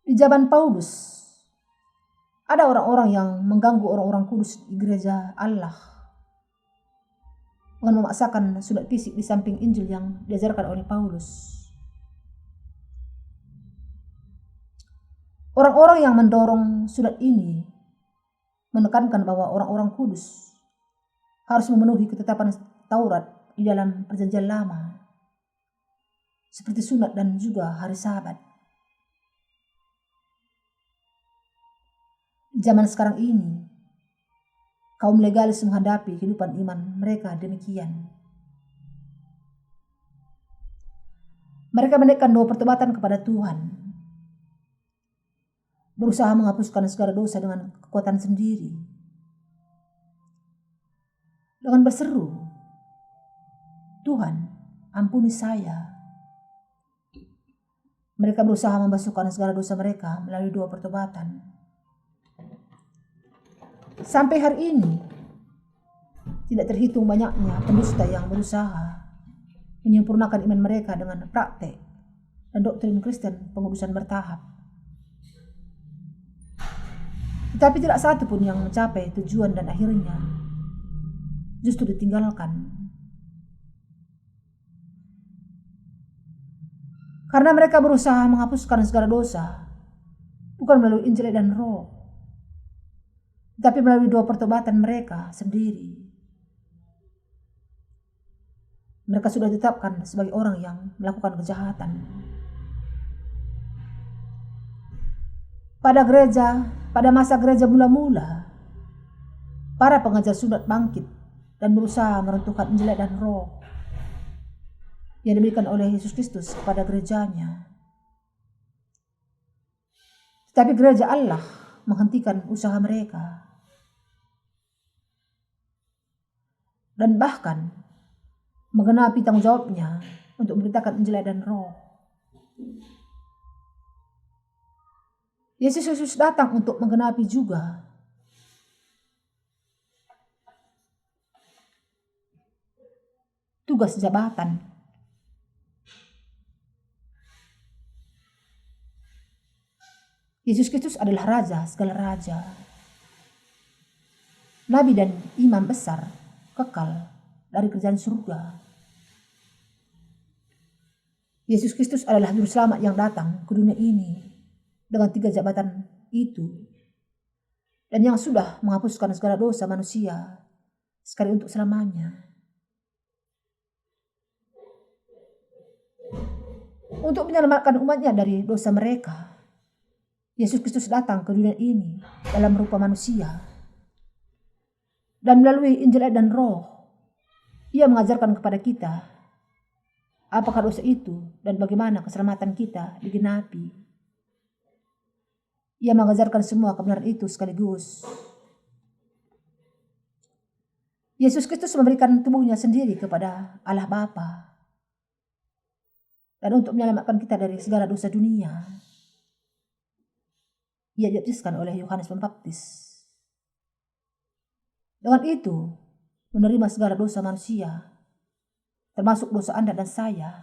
Di zaman Paulus, ada orang-orang yang mengganggu orang-orang kudus di gereja Allah dengan memaksakan sunat fisik di samping Injil yang diajarkan oleh Paulus. Orang-orang yang mendorong sunat ini menekankan bahwa orang-orang kudus harus memenuhi ketetapan Taurat di dalam Perjanjian Lama, seperti sunat dan juga hari Sabat. Di zaman sekarang ini, kaum legalis menghadapi kehidupan iman mereka demikian. Mereka menaikkan doa pertobatan kepada Tuhan, berusaha menghapuskan segala dosa dengan kekuatan sendiri, dengan berseru, "Tuhan, ampuni saya." Mereka berusaha membasuhkan segala dosa mereka melalui doa pertobatan. Sampai hari ini, tidak terhitung banyaknya pendusta yang berusaha menyempurnakan iman mereka dengan praktek dan doktrin Kristen pengudusan bertahap. Tetapi tidak satu pun yang mencapai tujuan dan akhirnya justru ditinggalkan. Karena mereka berusaha menghapuskan segala dosa, bukan melalui Injil dan Roh, tetapi melalui doa pertobatan mereka sendiri. Mereka sudah ditetapkan sebagai orang yang melakukan kejahatan. Pada masa gereja mula-mula, para pengajar sunat bangkit dan berusaha meruntuhkan Injil dan Roh yang diberikan oleh Yesus Kristus kepada gerejanya. Tetapi gereja Allah menghentikan usaha mereka dan bahkan menggenapi tanggung jawabnya untuk memberitakan Injil dan Roh. Yesus datang untuk menggenapi juga tugas jabatan. Yesus Kristus adalah Raja segala raja, Nabi dan Imam besar kekal dari kerajaan surga. Yesus Kristus adalah Juru Selamat yang datang ke dunia ini dengan 3 jabatan itu, dan yang sudah menghapuskan segala dosa manusia sekali untuk selamanya. Untuk menyelamatkan umatnya dari dosa mereka, Yesus Kristus datang ke dunia ini dalam rupa manusia. Dan melalui Injil dan Roh, Ia mengajarkan kepada kita apakah dosa itu dan bagaimana keselamatan kita digenapi. Ia mengajarkan semua kebenaran itu sekaligus. Yesus Kristus memberikan tubuhnya sendiri kepada Allah Bapa, dan untuk menyelamatkan kita dari segala dosa dunia, Ia dibaptiskan oleh Yohanes Pembaptis. Dengan itu, menerima segala dosa manusia, termasuk dosa Anda dan saya,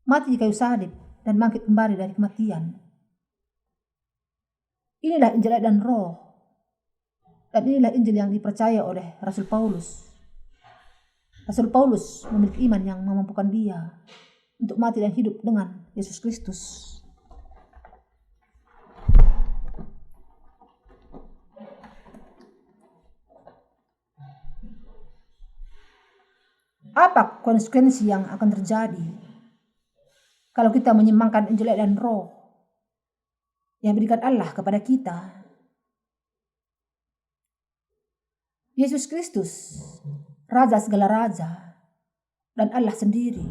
mati di kayu salib dan bangkit kembali dari kematian. Inilah Injil dan Roh, dan inilah Injil yang dipercaya oleh Rasul Paulus. Rasul Paulus memiliki iman yang memampukan dia untuk mati dan hidup dengan Yesus Kristus. Apa konsekuensi yang akan terjadi kalau kita menyimpangkan Injil dan Roh yang diberikan Allah kepada kita? Yesus Kristus, Raja segala raja dan Allah sendiri,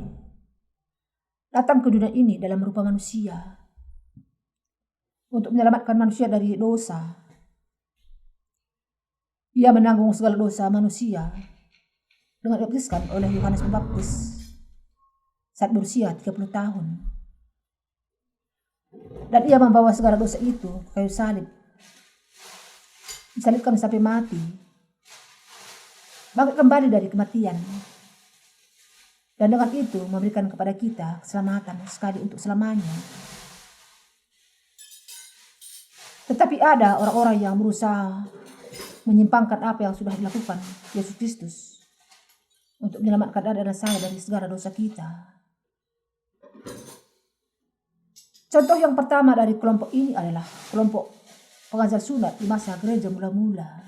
datang ke dunia ini dalam rupa manusia untuk menyelamatkan manusia dari dosa. Ia menanggung segala dosa manusia dengan dibaptiskan oleh Yohanes Pembaptis saat berusia 30 tahun. Dan ia membawa segala dosa itu ke kayu salib, disalibkan sampai mati, bangkit kembali dari kematian, dan dengan itu memberikan kepada kita keselamatan sekali untuk selamanya. Tetapi ada orang-orang yang berusaha menyimpangkan apa yang sudah dilakukan Yesus Kristus untuk menyelamatkan Anda dan saya dari segala dosa kita. Contoh yang pertama dari kelompok ini adalah kelompok pengajar sunat di masa gereja mula-mula.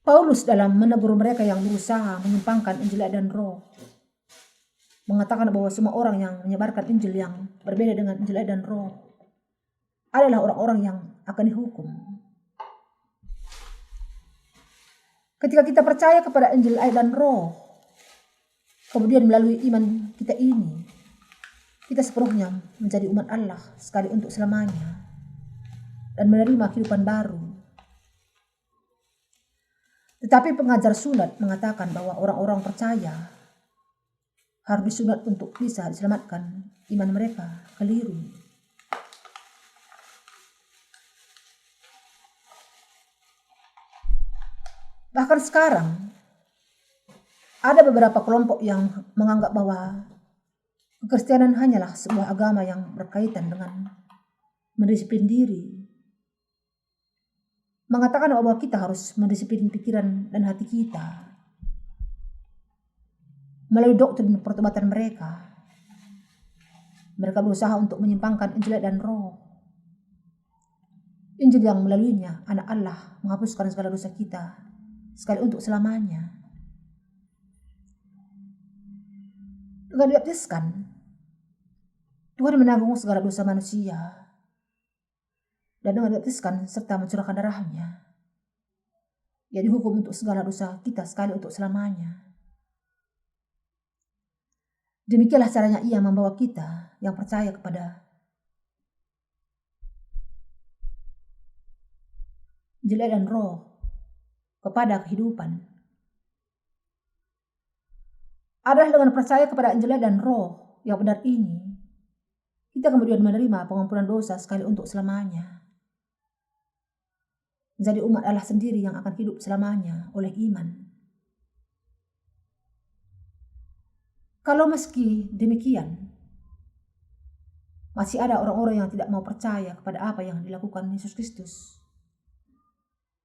Paulus dalam menegur mereka yang berusaha menyimpangkan Injil dan Roh, mengatakan bahwa semua orang yang menyebarkan Injil yang berbeda dengan Injil dan Roh adalah orang-orang yang akan dihukum. Ketika kita percaya kepada Injil dan Roh, kemudian melalui iman kita ini, kita sepenuhnya menjadi umat Allah sekali untuk selamanya dan menerima kehidupan baru. Tetapi pengajar sunat mengatakan bahwa orang-orang percaya harus disunat untuk bisa diselamatkan. Iman mereka keliru. Bahkan sekarang ada beberapa kelompok yang menganggap bahwa Kekristenan hanyalah sebuah agama yang berkaitan dengan mendisiplin diri. Mengatakan bahwa kita harus mendisiplin pikiran dan hati kita melalui doktrin pertobatan mereka. Mereka berusaha untuk menyimpangkan Injil dan Roh. Injil yang melaluinya anak Allah menghapuskan segala dosa kita sekali untuk selamanya. Dengan dibaptiskan, Tuhan menanggung segala dosa manusia, dan dengan dibaptiskan serta mencurahkan darahnya, Ia dihukum untuk segala dosa kita sekali untuk selamanya. Demikianlah caranya Ia membawa kita yang percaya kepada Injil dan Roh kepada kehidupan. Adalah dengan percaya kepada Injil dan Roh yang benar ini, kita kemudian menerima pengampunan dosa sekali untuk selamanya. menjadi umat Allah sendiri yang akan hidup selamanya oleh iman. Kalau meski demikian, masih ada orang-orang yang tidak mau percaya kepada apa yang dilakukan Yesus Kristus,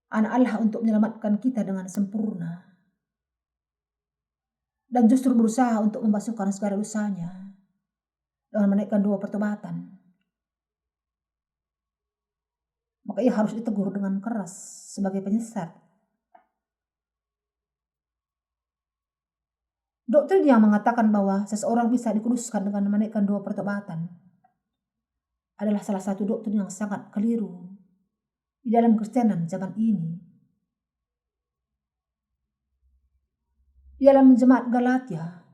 Anak Allah, untuk menyelamatkan kita dengan sempurna, dan justru berusaha untuk membasuhkan segala dosanya dengan menaikkan doa pertobatan. Maka ia harus ditegur dengan keras sebagai penyesat. Doktrin yang mengatakan bahwa seseorang bisa dikuduskan dengan menaikkan doa pertobatan adalah salah satu doktrin yang sangat keliru di dalam Kristenan zaman ini. Di dalam jemaat Galatia,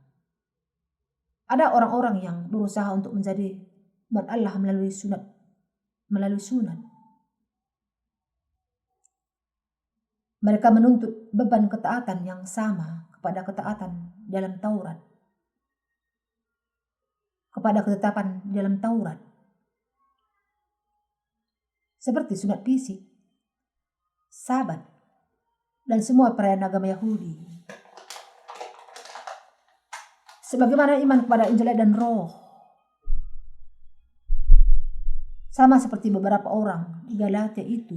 ada orang-orang yang berusaha untuk menjadi umat Allah melalui sunat. Mereka menuntut beban ketaatan yang sama kepada ketaatan dalam Taurat, kepada ketetapan dalam Taurat, seperti sunat fisik, Sabat, dan semua perayaan agama Yahudi. Sebagaimana iman kepada Injil dan Roh, sama seperti beberapa orang di Galatia itu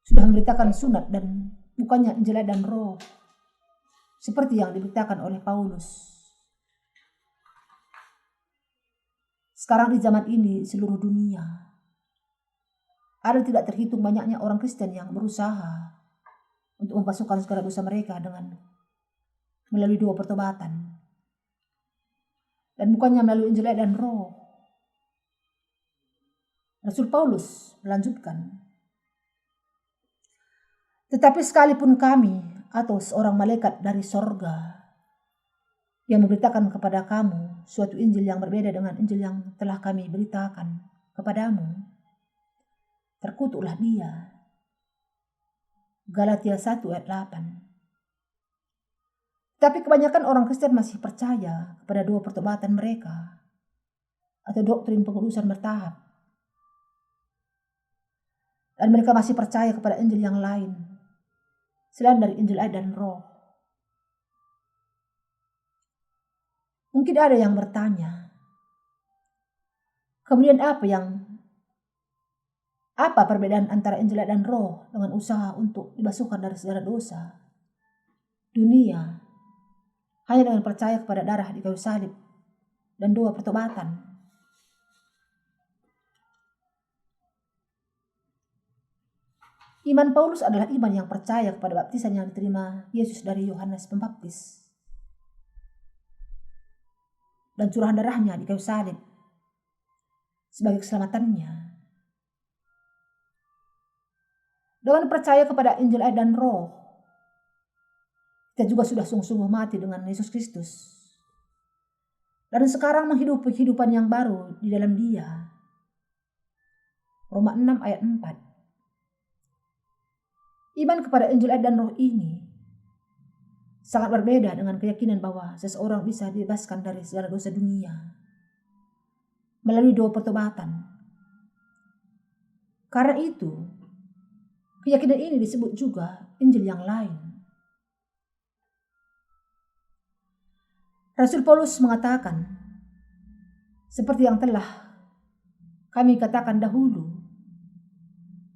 sudah memberitakan sunat dan bukannya Injil dan Roh, seperti yang diberitakan oleh Paulus. Sekarang di zaman ini seluruh dunia, ada tidak terhitung banyaknya orang Kristen yang berusaha untuk membasuhkan segala dosa mereka dengan melalui doa pertobatan, dan bukannya melalui Injil dan Roh. Rasul Paulus melanjutkan, tetapi sekalipun kami atau seorang malaikat dari sorga yang memberitakan kepada kamu suatu Injil yang berbeda dengan Injil yang telah kami beritakan kepadamu, terkutuklah dia. Galatia 1 ayat 8. Tapi kebanyakan orang Kristen masih percaya kepada doa pertobatan mereka atau doktrin pengudusan bertahap. Dan mereka masih percaya kepada Injil yang lain selain dari Injil dan Roh. Mungkin ada yang bertanya, kemudian apa perbedaan antara Injil dan Roh dengan usaha untuk dibasuhkan dari segala dosa dunia hanya dengan percaya kepada darah di kayu salib dan doa pertobatan? Iman Paulus adalah iman yang percaya kepada baptisan yang diterima Yesus dari Yohanes Pembaptis dan curahan darahnya di kayu salib sebagai keselamatannya. Dengan percaya kepada Injil dan Roh, kita juga sudah sungguh-sungguh mati dengan Yesus Kristus dan sekarang menghidupi kehidupan yang baru di dalam Dia. Roma 6 ayat 4. Iman kepada Injil dan Roh ini sangat berbeda dengan keyakinan bahwa seseorang bisa dibebaskan dari segala dosa dunia melalui doa pertobatan. Karena itu, keyakinan ini disebut juga Injil yang lain. Rasul Paulus mengatakan, seperti yang telah kami katakan dahulu,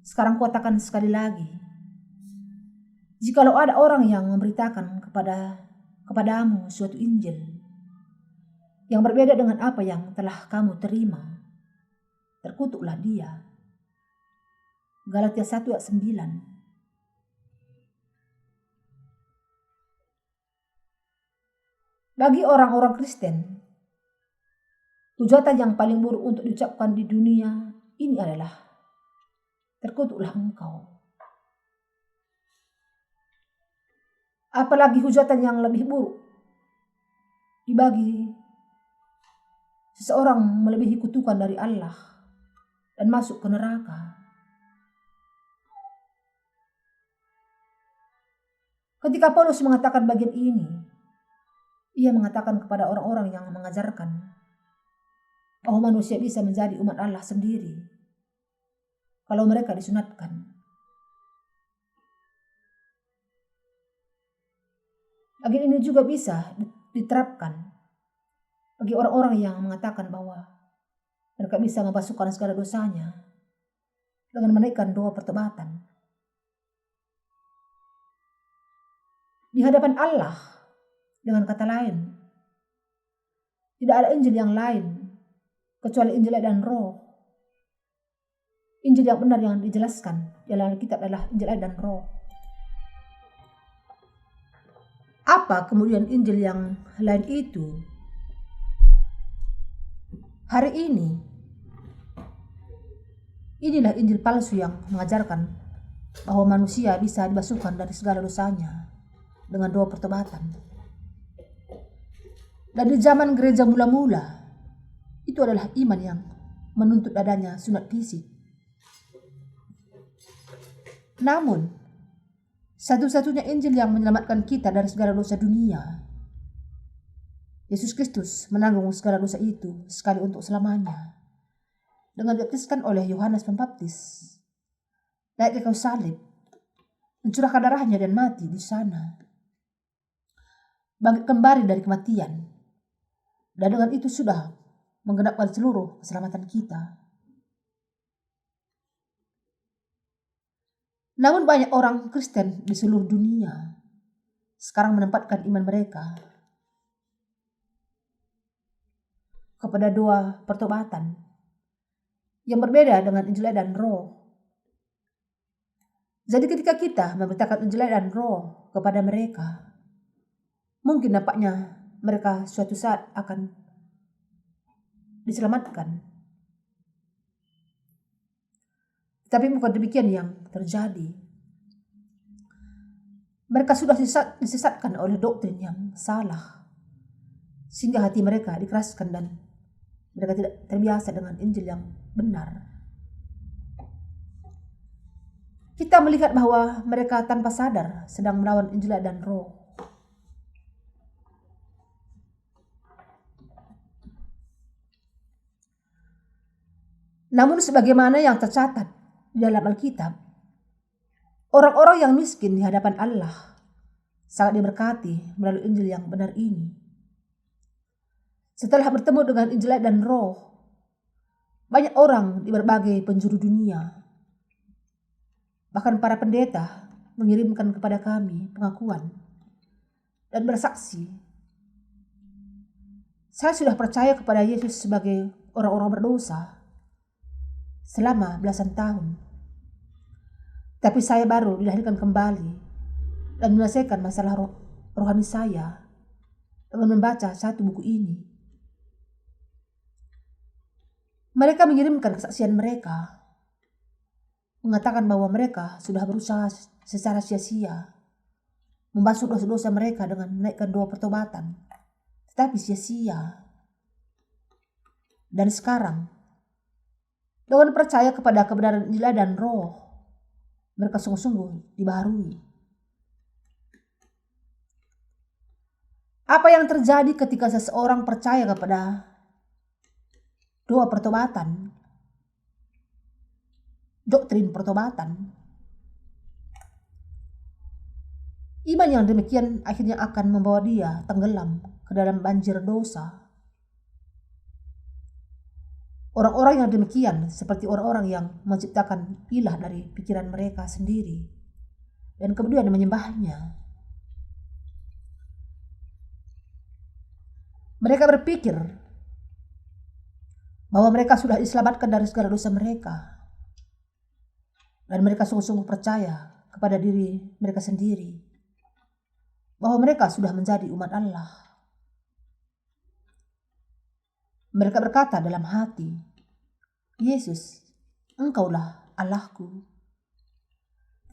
sekarang kutakan sekali lagi, jikalau ada orang yang memberitakan kepadamu suatu Injil yang berbeda dengan apa yang telah kamu terima, terkutuklah dia. Galatia 1 ayat 9. Bagi orang-orang Kristen, hujatan yang paling buruk untuk diucapkan di dunia ini adalah, terkutuklah engkau. Apalagi hujatan yang lebih buruk dibagi seseorang melebihi kutukan dari Allah dan masuk ke neraka. Ketika Paulus mengatakan bagian ini, ia mengatakan kepada orang-orang yang mengajarkan bahwa manusia bisa menjadi umat Allah sendiri kalau mereka disunatkan. Bagian ini juga bisa diterapkan bagi orang-orang yang mengatakan bahwa mereka bisa membasuhkan segala dosanya dengan menaikkan doa pertobatan. Di hadapan Allah, dengan kata lain, tidak ada Injil yang lain kecuali Injil air dan Roh. Injil yang benar yang dijelaskan dalam Alkitab adalah Injil air dan Roh. Apa kemudian Injil yang lain itu? Hari ini, inilah Injil palsu yang mengajarkan bahwa manusia bisa dibasuhkan dari segala dosanya dengan doa pertobatan. Dan di zaman gereja mula-mula, itu adalah iman yang menuntut adanya sunat fisik. Namun, satu-satunya Injil yang menyelamatkan kita dari segala dosa dunia, Yesus Kristus menanggung segala dosa itu sekali untuk selamanya dengan dibaptiskan oleh Yohanes Pembaptis, naik ke kayu salib, mencurahkan darahnya dan mati di sana, bangkit kembali dari kematian, dan dengan itu sudah menggenapkan seluruh keselamatan kita. Namun banyak orang Kristen di seluruh dunia sekarang menempatkan iman mereka kepada doa pertobatan yang berbeda dengan Injil dan Roh. Jadi ketika kita memberitakan Injil dan Roh kepada mereka, mungkin nampaknya mereka suatu saat akan diselamatkan. Tapi bukan demikian yang terjadi. Mereka sudah disesatkan oleh doktrin yang salah, sehingga hati mereka dikeraskan dan mereka tidak terbiasa dengan Injil yang benar. Kita melihat bahwa mereka tanpa sadar sedang melawan Injil dan Roh. Namun sebagaimana yang tercatat di dalam Alkitab, orang-orang yang miskin di hadapan Allah sangat diberkati melalui Injil yang benar ini. Setelah bertemu dengan Injil dan Roh, banyak orang di berbagai penjuru dunia, bahkan para pendeta, mengirimkan kepada kami pengakuan dan bersaksi, saya sudah percaya kepada Yesus sebagai orang-orang berdosa selama belasan tahun. Tapi saya baru dilahirkan kembali dan menyelesaikan masalah rohani saya dengan membaca satu buku ini. Mereka mengirimkan kesaksian mereka, mengatakan bahwa mereka sudah berusaha secara sia-sia membasuh dosa-dosa mereka dengan menaikkan doa pertobatan, tetapi sia-sia. Dan sekarang, dengan percaya kepada kebenaran Injil dan Roh, mereka sungguh-sungguh dibaharui. Apa yang terjadi ketika seseorang percaya kepada doa pertobatan, doktrin pertobatan? Iman yang demikian akhirnya akan membawa dia tenggelam ke dalam banjir dosa. Orang-orang yang demikian seperti orang-orang yang menciptakan ilah dari pikiran mereka sendiri dan kemudian menyembahnya. Mereka berpikir bahwa mereka sudah diselamatkan dari segala dosa mereka. Dan mereka sungguh-sungguh percaya kepada diri mereka sendiri bahwa mereka sudah menjadi umat Allah. Mereka berkata dalam hati, Yesus, Engkaulah Allahku.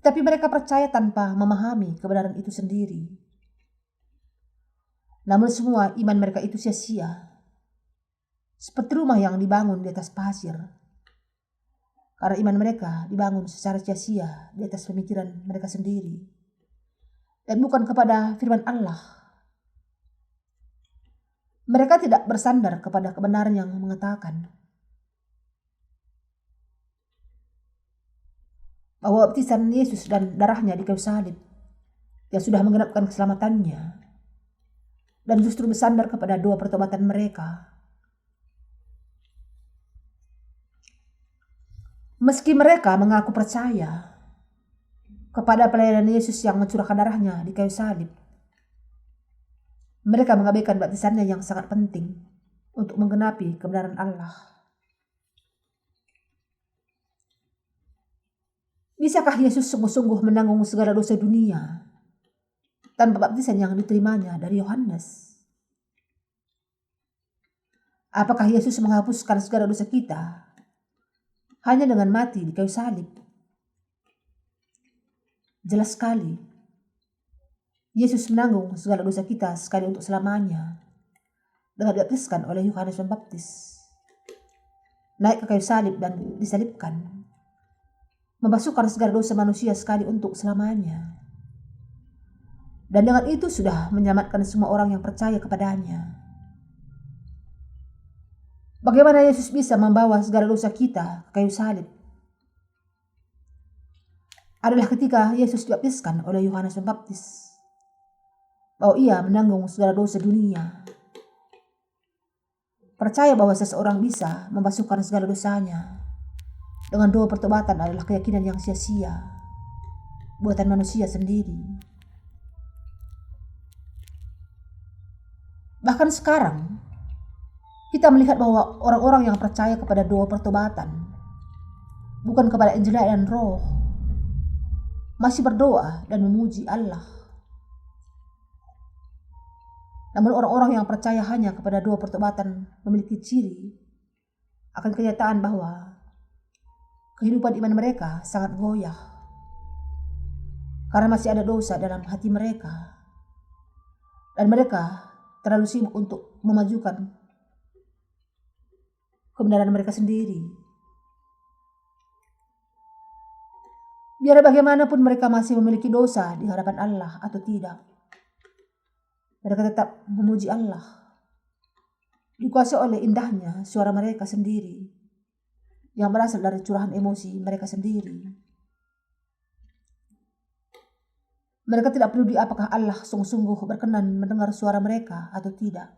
Tetapi mereka percaya tanpa memahami kebenaran itu sendiri. Namun semua iman mereka itu sia-sia, seperti rumah yang dibangun di atas pasir. Karena iman mereka dibangun secara sia-sia di atas pemikiran mereka sendiri, dan bukan kepada firman Allah. Mereka tidak bersandar kepada kebenaran yang mengatakan, bahwa baptisan Yesus dan darahnya di kayu salib yang sudah menggenapkan keselamatannya, dan justru bersandar kepada doa pertobatan mereka. Meski mereka mengaku percaya kepada pelayanan Yesus yang mencurahkan darahnya di kayu salib, mereka mengabaikan baptisannya yang sangat penting untuk menggenapi kebenaran Allah. Bisakah Yesus sungguh-sungguh menanggung segala dosa dunia tanpa baptisan yang diterimanya dari Yohanes? Apakah Yesus menghapuskan segala dosa kita hanya dengan mati di kayu salib? Jelas sekali, Yesus menanggung segala dosa kita sekali untuk selamanya dengan dibaptiskan oleh Yohanes Pembaptis, naik ke kayu salib dan disalibkan, membasuhkan segala dosa manusia sekali untuk selamanya. Dan dengan itu sudah menyelamatkan semua orang yang percaya kepadanya. Bagaimana Yesus bisa membawa segala dosa kita ke kayu salib? Adalah ketika Yesus dibaptiskan oleh Yohanes Pembaptis, bahwa ia menanggung segala dosa dunia. Percaya bahwa seseorang bisa membasuhkan segala dosanya dengan doa pertobatan adalah keyakinan yang sia-sia, buatan manusia sendiri. Bahkan sekarang, kita melihat bahwa orang-orang yang percaya kepada doa pertobatan, bukan kepada Injil dan Roh, masih berdoa dan memuji Allah. Namun orang-orang yang percaya hanya kepada doa pertobatan memiliki ciri akan kenyataan bahwa kehidupan iman mereka sangat goyah karena masih ada dosa dalam hati mereka, dan mereka terlalu sibuk untuk memajukan kebenaran mereka sendiri. Biar bagaimanapun mereka masih memiliki dosa di hadapan Allah atau tidak, mereka tetap memuji Allah, dikuasai oleh indahnya suara mereka sendiri yang berasal dari curahan emosi mereka sendiri. Mereka tidak peduli apakah Allah sungguh-sungguh berkenan mendengar suara mereka atau tidak.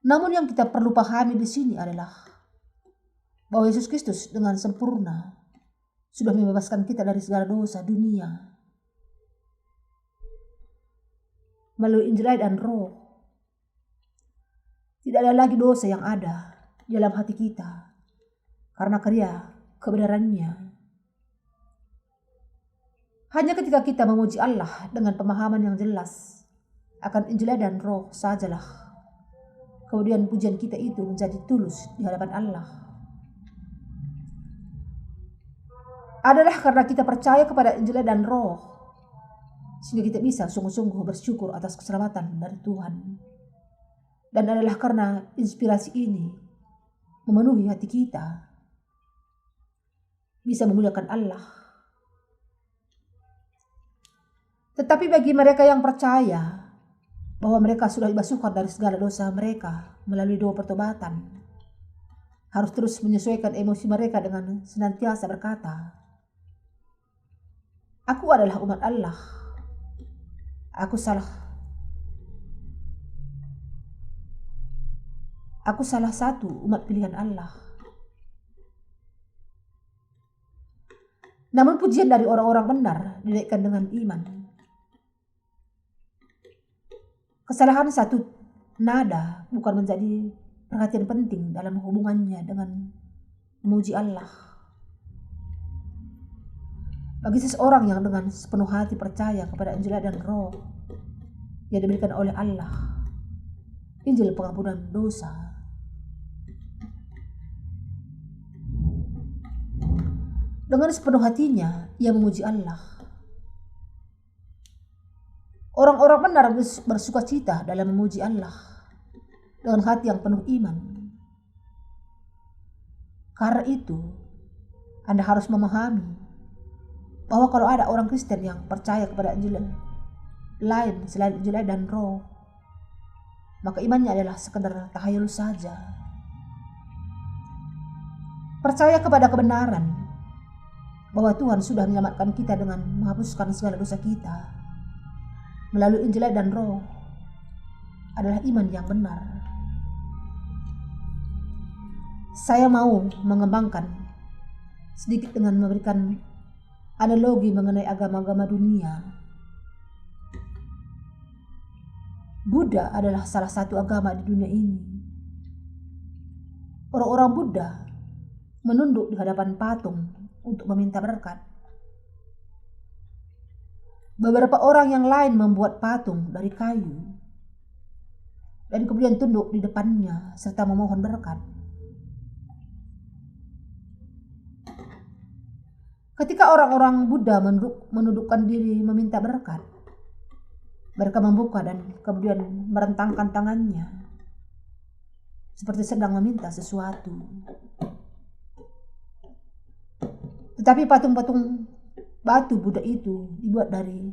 Namun yang kita perlu pahami di sini adalah bahwa Yesus Kristus dengan sempurna sudah membebaskan kita dari segala dosa dunia melalui Injil dan Roh. Tidak ada lagi dosa yang ada di dalam hati kita karena karya kebenarannya. Hanya ketika kita memuji Allah dengan pemahaman yang jelas akan Injil dan Roh sajalah kemudian pujian kita itu menjadi tulus di hadapan Allah. Adalah karena kita percaya kepada Injil dan Roh sehingga kita bisa sungguh-sungguh bersyukur atas keselamatan dari Tuhan. Dan adalah karena inspirasi ini memenuhi hati kita, bisa memuliakan Allah. Tetapi bagi mereka yang percaya bahwa mereka sudah dibasuhkan dari segala dosa mereka melalui doa pertobatan, harus terus menyesuaikan emosi mereka dengan senantiasa berkata, "Aku adalah umat Allah. Aku salah satu umat pilihan Allah." Namun pujian dari orang-orang benar dinaikkan dengan iman. Kesalahan satu nada bukan menjadi perhatian penting dalam hubungannya dengan memuji Allah. Bagi seseorang yang dengan sepenuh hati percaya kepada Injil dan Roh yang diberikan oleh Allah, Injil pengampunan dosa, dengan sepenuh hatinya ia memuji Allah. Orang-orang benar bersuka cita dalam memuji Allah dengan hati yang penuh iman. Karena itu, Anda harus memahami bahwa kalau ada orang Kristen yang percaya kepada Injil lain selain Injil dan Roh, maka imannya adalah sekedar tahayul saja. Percaya kepada kebenaran bahwa Tuhan sudah menyelamatkan kita dengan menghapuskan segala dosa kita melalui Injil dan Roh adalah iman yang benar. Saya mau mengembangkan sedikit dengan memberikan analogi mengenai agama-agama dunia. Buddha adalah salah satu agama di dunia ini. Orang-orang Buddha menunduk di hadapan patung untuk meminta berkat. Beberapa orang yang lain membuat patung dari kayu dan kemudian tunduk di depannya serta memohon berkat. Ketika orang-orang Buddha menundukkan diri meminta berkat, mereka membuka dan kemudian merentangkan tangannya seperti sedang meminta sesuatu. Tetapi patung-patung batu Buddha itu dibuat dari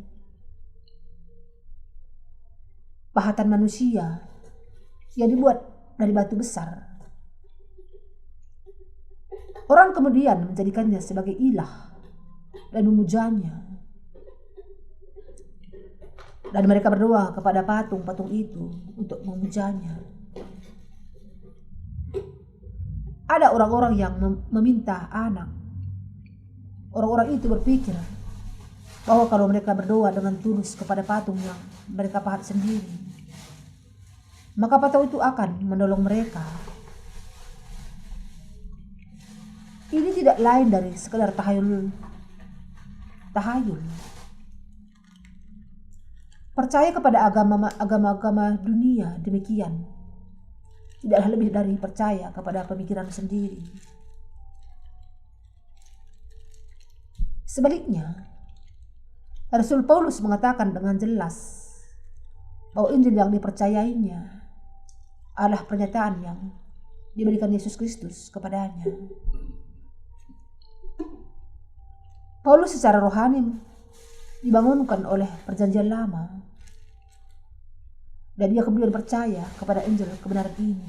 pahatan manusia yang dibuat dari batu besar. Orang kemudian menjadikannya sebagai ilah dan memujanya. Dan mereka berdoa kepada patung-patung itu untuk memujanya. Ada orang-orang yang meminta anak. Orang-orang itu berpikir bahwa kalau mereka berdoa dengan tulus kepada patung yang mereka pahat sendiri, maka patung itu akan menolong mereka. Ini tidak lain dari sekedar tahayul. Percaya kepada agama-agama dunia demikian tidaklah lebih dari percaya kepada pemikiran sendiri. Sebaliknya, Rasul Paulus mengatakan dengan jelas bahwa Injil yang dipercayainya adalah pernyataan yang diberikan Yesus Kristus kepadanya. Paulus secara rohani dibangunkan oleh perjanjian lama dan dia kemudian percaya kepada Injil kebenaran ini.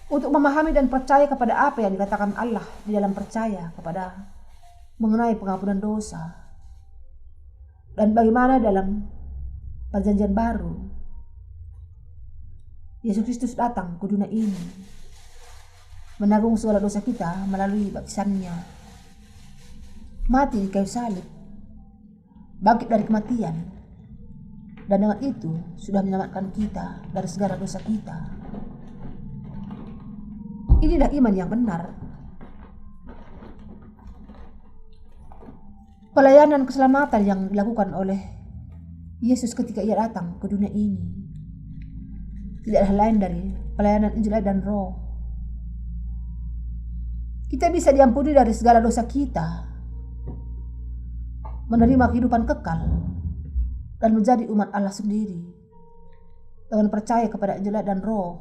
Untuk memahami dan percaya kepada apa yang dikatakan Allah di dalam percaya kepada mengenai pengampunan dosa dan bagaimana dalam perjanjian baru Yesus Kristus datang ke dunia ini menanggung segala dosa kita melalui baptisannya, mati di kayu salib, bangkit dari kematian, dan dengan itu sudah menyelamatkan kita dari segala dosa kita. Inilah iman yang benar. Pelayanan keselamatan yang dilakukan oleh Yesus ketika ia datang ke dunia ini tidaklah lain dari pelayanan Injil dan Roh. Kita bisa diampuni dari segala dosa kita, menerima kehidupan kekal, dan menjadi umat Allah sendiri dengan percaya kepada Injil dan Roh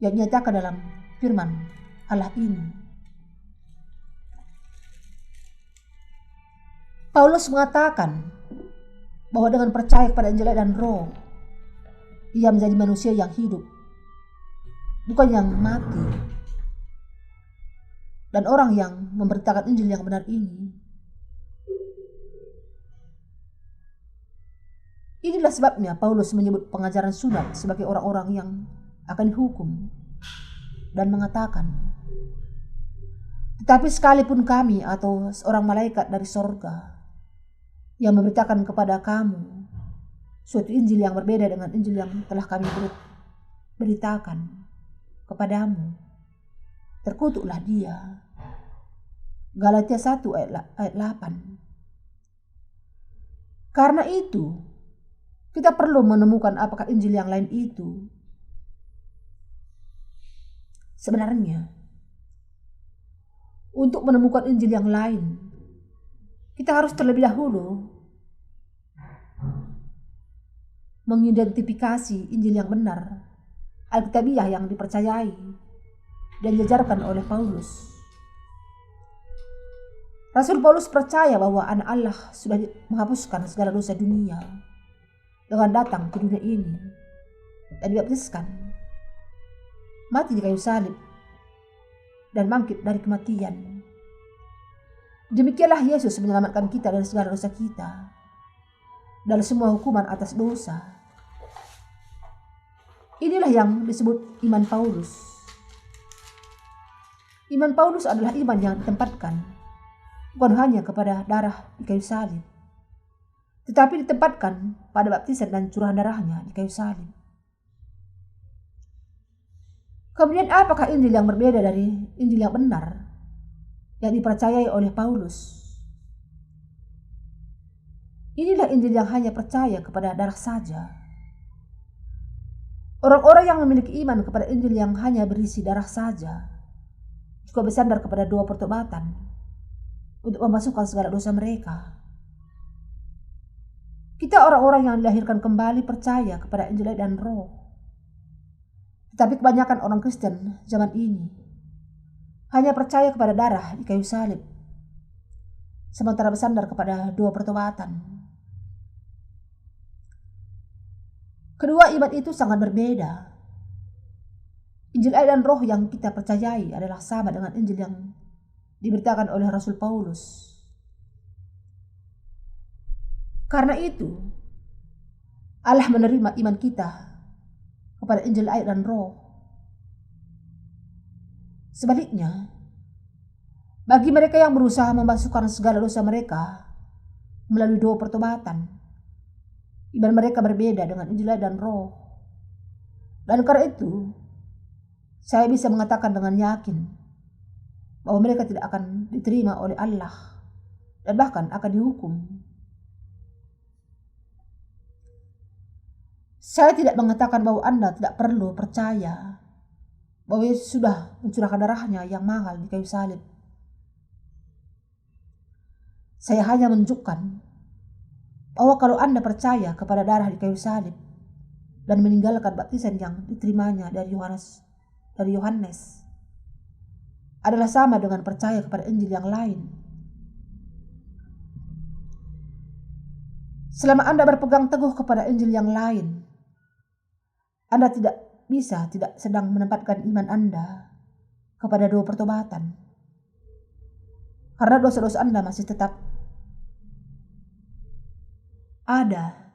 yang dinyatakan dalam firman Allah ini. Paulus mengatakan bahwa dengan percaya kepada Injil dan Roh, ia menjadi manusia yang hidup, bukan yang mati. Dan orang yang memberitakan Injil yang benar ini, inilah sebabnya Paulus menyebut pengajaran sunat sebagai orang-orang yang akan dihukum dan mengatakan, tetapi sekalipun kami atau seorang malaikat dari sorga yang memberitakan kepada kamu suatu Injil yang berbeda dengan Injil yang telah kami beritakan kepadamu, terkutuklah dia. Galatia 1 ayat 8. Karena itu, kita perlu menemukan apakah Injil yang lain itu sebenarnya. Untuk menemukan Injil yang lain, kita harus terlebih dahulu mengidentifikasi Injil yang benar, Alkitabiah yang dipercayai dan diajarkan oleh Paulus. Rasul Paulus percaya bahwa Anak Allah sudah menghapuskan segala dosa dunia dengan datang ke dunia ini dan dibaptiskan. mati di kayu salib, dan bangkit dari kematian. Demikianlah Yesus menyelamatkan kita dari segala dosa kita, dari semua hukuman atas dosa. Inilah yang disebut iman Paulus. Iman Paulus adalah iman yang ditempatkan bukan hanya kepada darah di kayu salib, tetapi ditempatkan pada baptisan dan curahan darahnya di kayu salib. Kemudian apakah Injil yang berbeda dari Injil yang benar yang dipercayai oleh Paulus? Inilah Injil yang hanya percaya kepada darah saja. Orang-orang yang memiliki iman kepada Injil yang hanya berisi darah saja juga bersandar kepada doa pertobatan untuk memasukkan segala dosa mereka. Kita orang-orang yang dilahirkan kembali percaya kepada Injil dan Roh. Tetapi kebanyakan orang Kristen zaman ini hanya percaya kepada darah di kayu salib, sementara bersandar kepada doa pertobatan. Kedua iman itu sangat berbeda. Injil air dan Roh yang kita percayai adalah sama dengan Injil yang diberitakan oleh Rasul Paulus. Karena itu, Allah menerima iman kita kepada Injil air dan Roh. Sebaliknya, bagi mereka yang berusaha memasukkan segala dosa mereka melalui doa pertobatan, iman mereka berbeda dengan Injil dan Roh. Dan karena itu, saya bisa mengatakan dengan yakin bahwa mereka tidak akan diterima oleh Allah dan bahkan akan dihukum. Saya tidak mengatakan bahwa Anda tidak perlu percaya bahwa Yesus sudah mencurahkan darahnya yang mahal di kayu salib. Saya hanya menunjukkan bahwa kalau Anda percaya kepada darah di kayu salib dan meninggalkan baptisan yang diterimanya dari Yohanes adalah sama dengan percaya kepada Injil yang lain. Selama Anda berpegang teguh kepada Injil yang lain, Anda tidak sedang menempatkan iman Anda kepada doa pertobatan, karena dosa-dosa Anda masih tetap ada.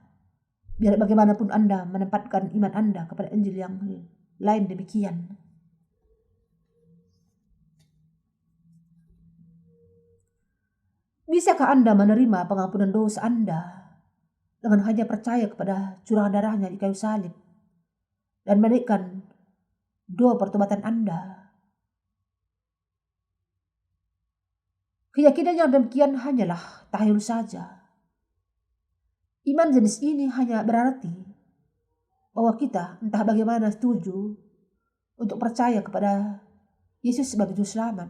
Biar bagaimanapun Anda menempatkan iman Anda kepada Injil yang lain demikian. Bisakah Anda menerima pengampunan dosa Anda dengan hanya percaya kepada curahan darahnya di kayu salib dan menaikkan doa pertobatan Anda? Keyakinan yang demikian hanyalah takhayul saja. Iman jenis ini hanya berarti bahwa kita entah bagaimana setuju untuk percaya kepada Yesus sebagai juru selamat,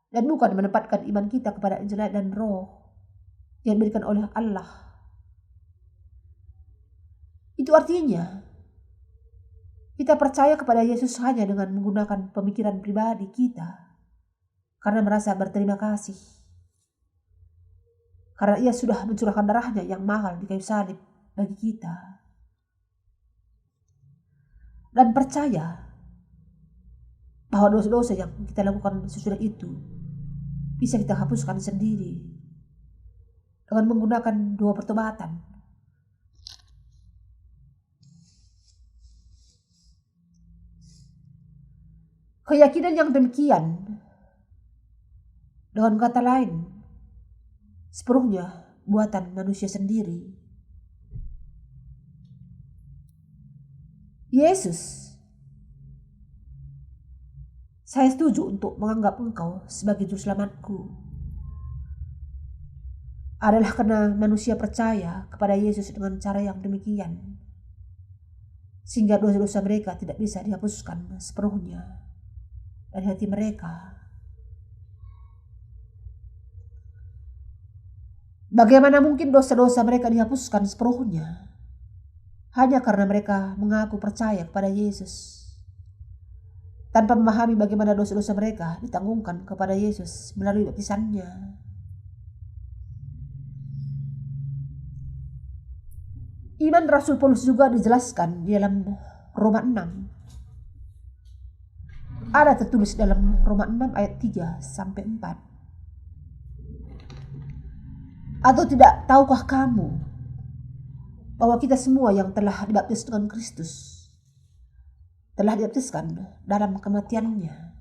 dan bukan menempatkan iman kita kepada Injil dan Roh yang diberikan oleh Allah. Itu artinya kita percaya kepada Yesus hanya dengan menggunakan pemikiran pribadi kita karena merasa berterima kasih, karena Ia sudah mencurahkan darahnya yang mahal di kayu salib bagi kita. Dan percaya bahwa dosa-dosa yang kita lakukan sesudah itu bisa kita hapuskan sendiri dengan menggunakan doa pertobatan. Keyakinan yang demikian, dengan kata lain, sepenuhnya buatan manusia sendiri. Yesus, saya setuju untuk menganggap Engkau sebagai juru selamatku, adalah karena manusia percaya kepada Yesus dengan cara yang demikian, sehingga dosa-dosa mereka tidak bisa dihapuskan sepenuhnya dari hati mereka. Bagaimana mungkin dosa-dosa mereka dihapuskan sepenuhnya hanya karena mereka mengaku percaya kepada Yesus, tanpa memahami bagaimana dosa-dosa mereka ditanggungkan kepada Yesus melalui baptisannya. Iman Rasul Paulus juga dijelaskan di dalam Roma 6 Ada tertulis dalam Roma 6 ayat 3 sampai 4. Atau tidak tahukah kamu bahwa kita semua yang telah dibaptis dengan Kristus telah dibaptiskan dalam kematiannya?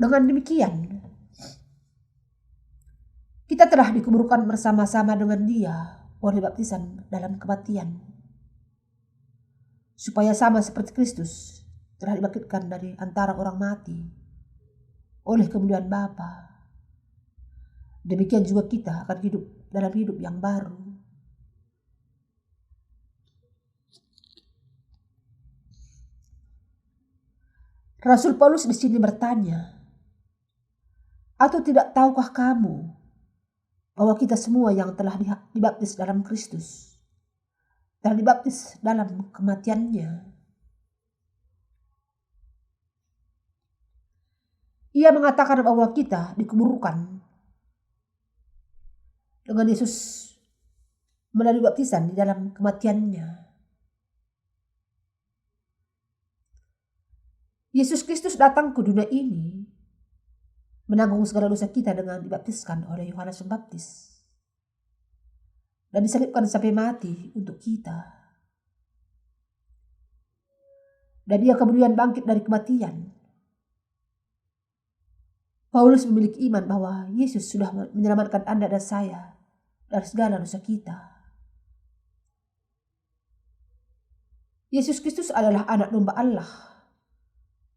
Dengan demikian, kita telah dikuburkan bersama-sama dengan Dia oleh baptisan dalam kematian, supaya sama seperti Kristus telah dibangkitkan dari antara orang mati oleh kemuliaan Bapa. Demikian juga kita akan hidup dalam hidup yang baru. Rasul Paulus di sini bertanya, atau tidak tahukah kamu bahwa kita semua yang telah dibaptis dalam Kristus telah dibaptis dalam kematiannya? Ia mengatakan bahwa kita dikuburkan dengan Yesus melalui baptisan di dalam kematiannya. Yesus Kristus datang ke dunia ini menanggung segala dosa kita dengan dibaptiskan oleh Yohanes Pembaptis dan disalibkan sampai mati untuk kita. Dan Dia kemudian bangkit dari kematian. Paulus memiliki iman bahwa Yesus sudah menyelamatkan Anda dan saya dari segala dosa kita. Yesus Kristus adalah anak domba Allah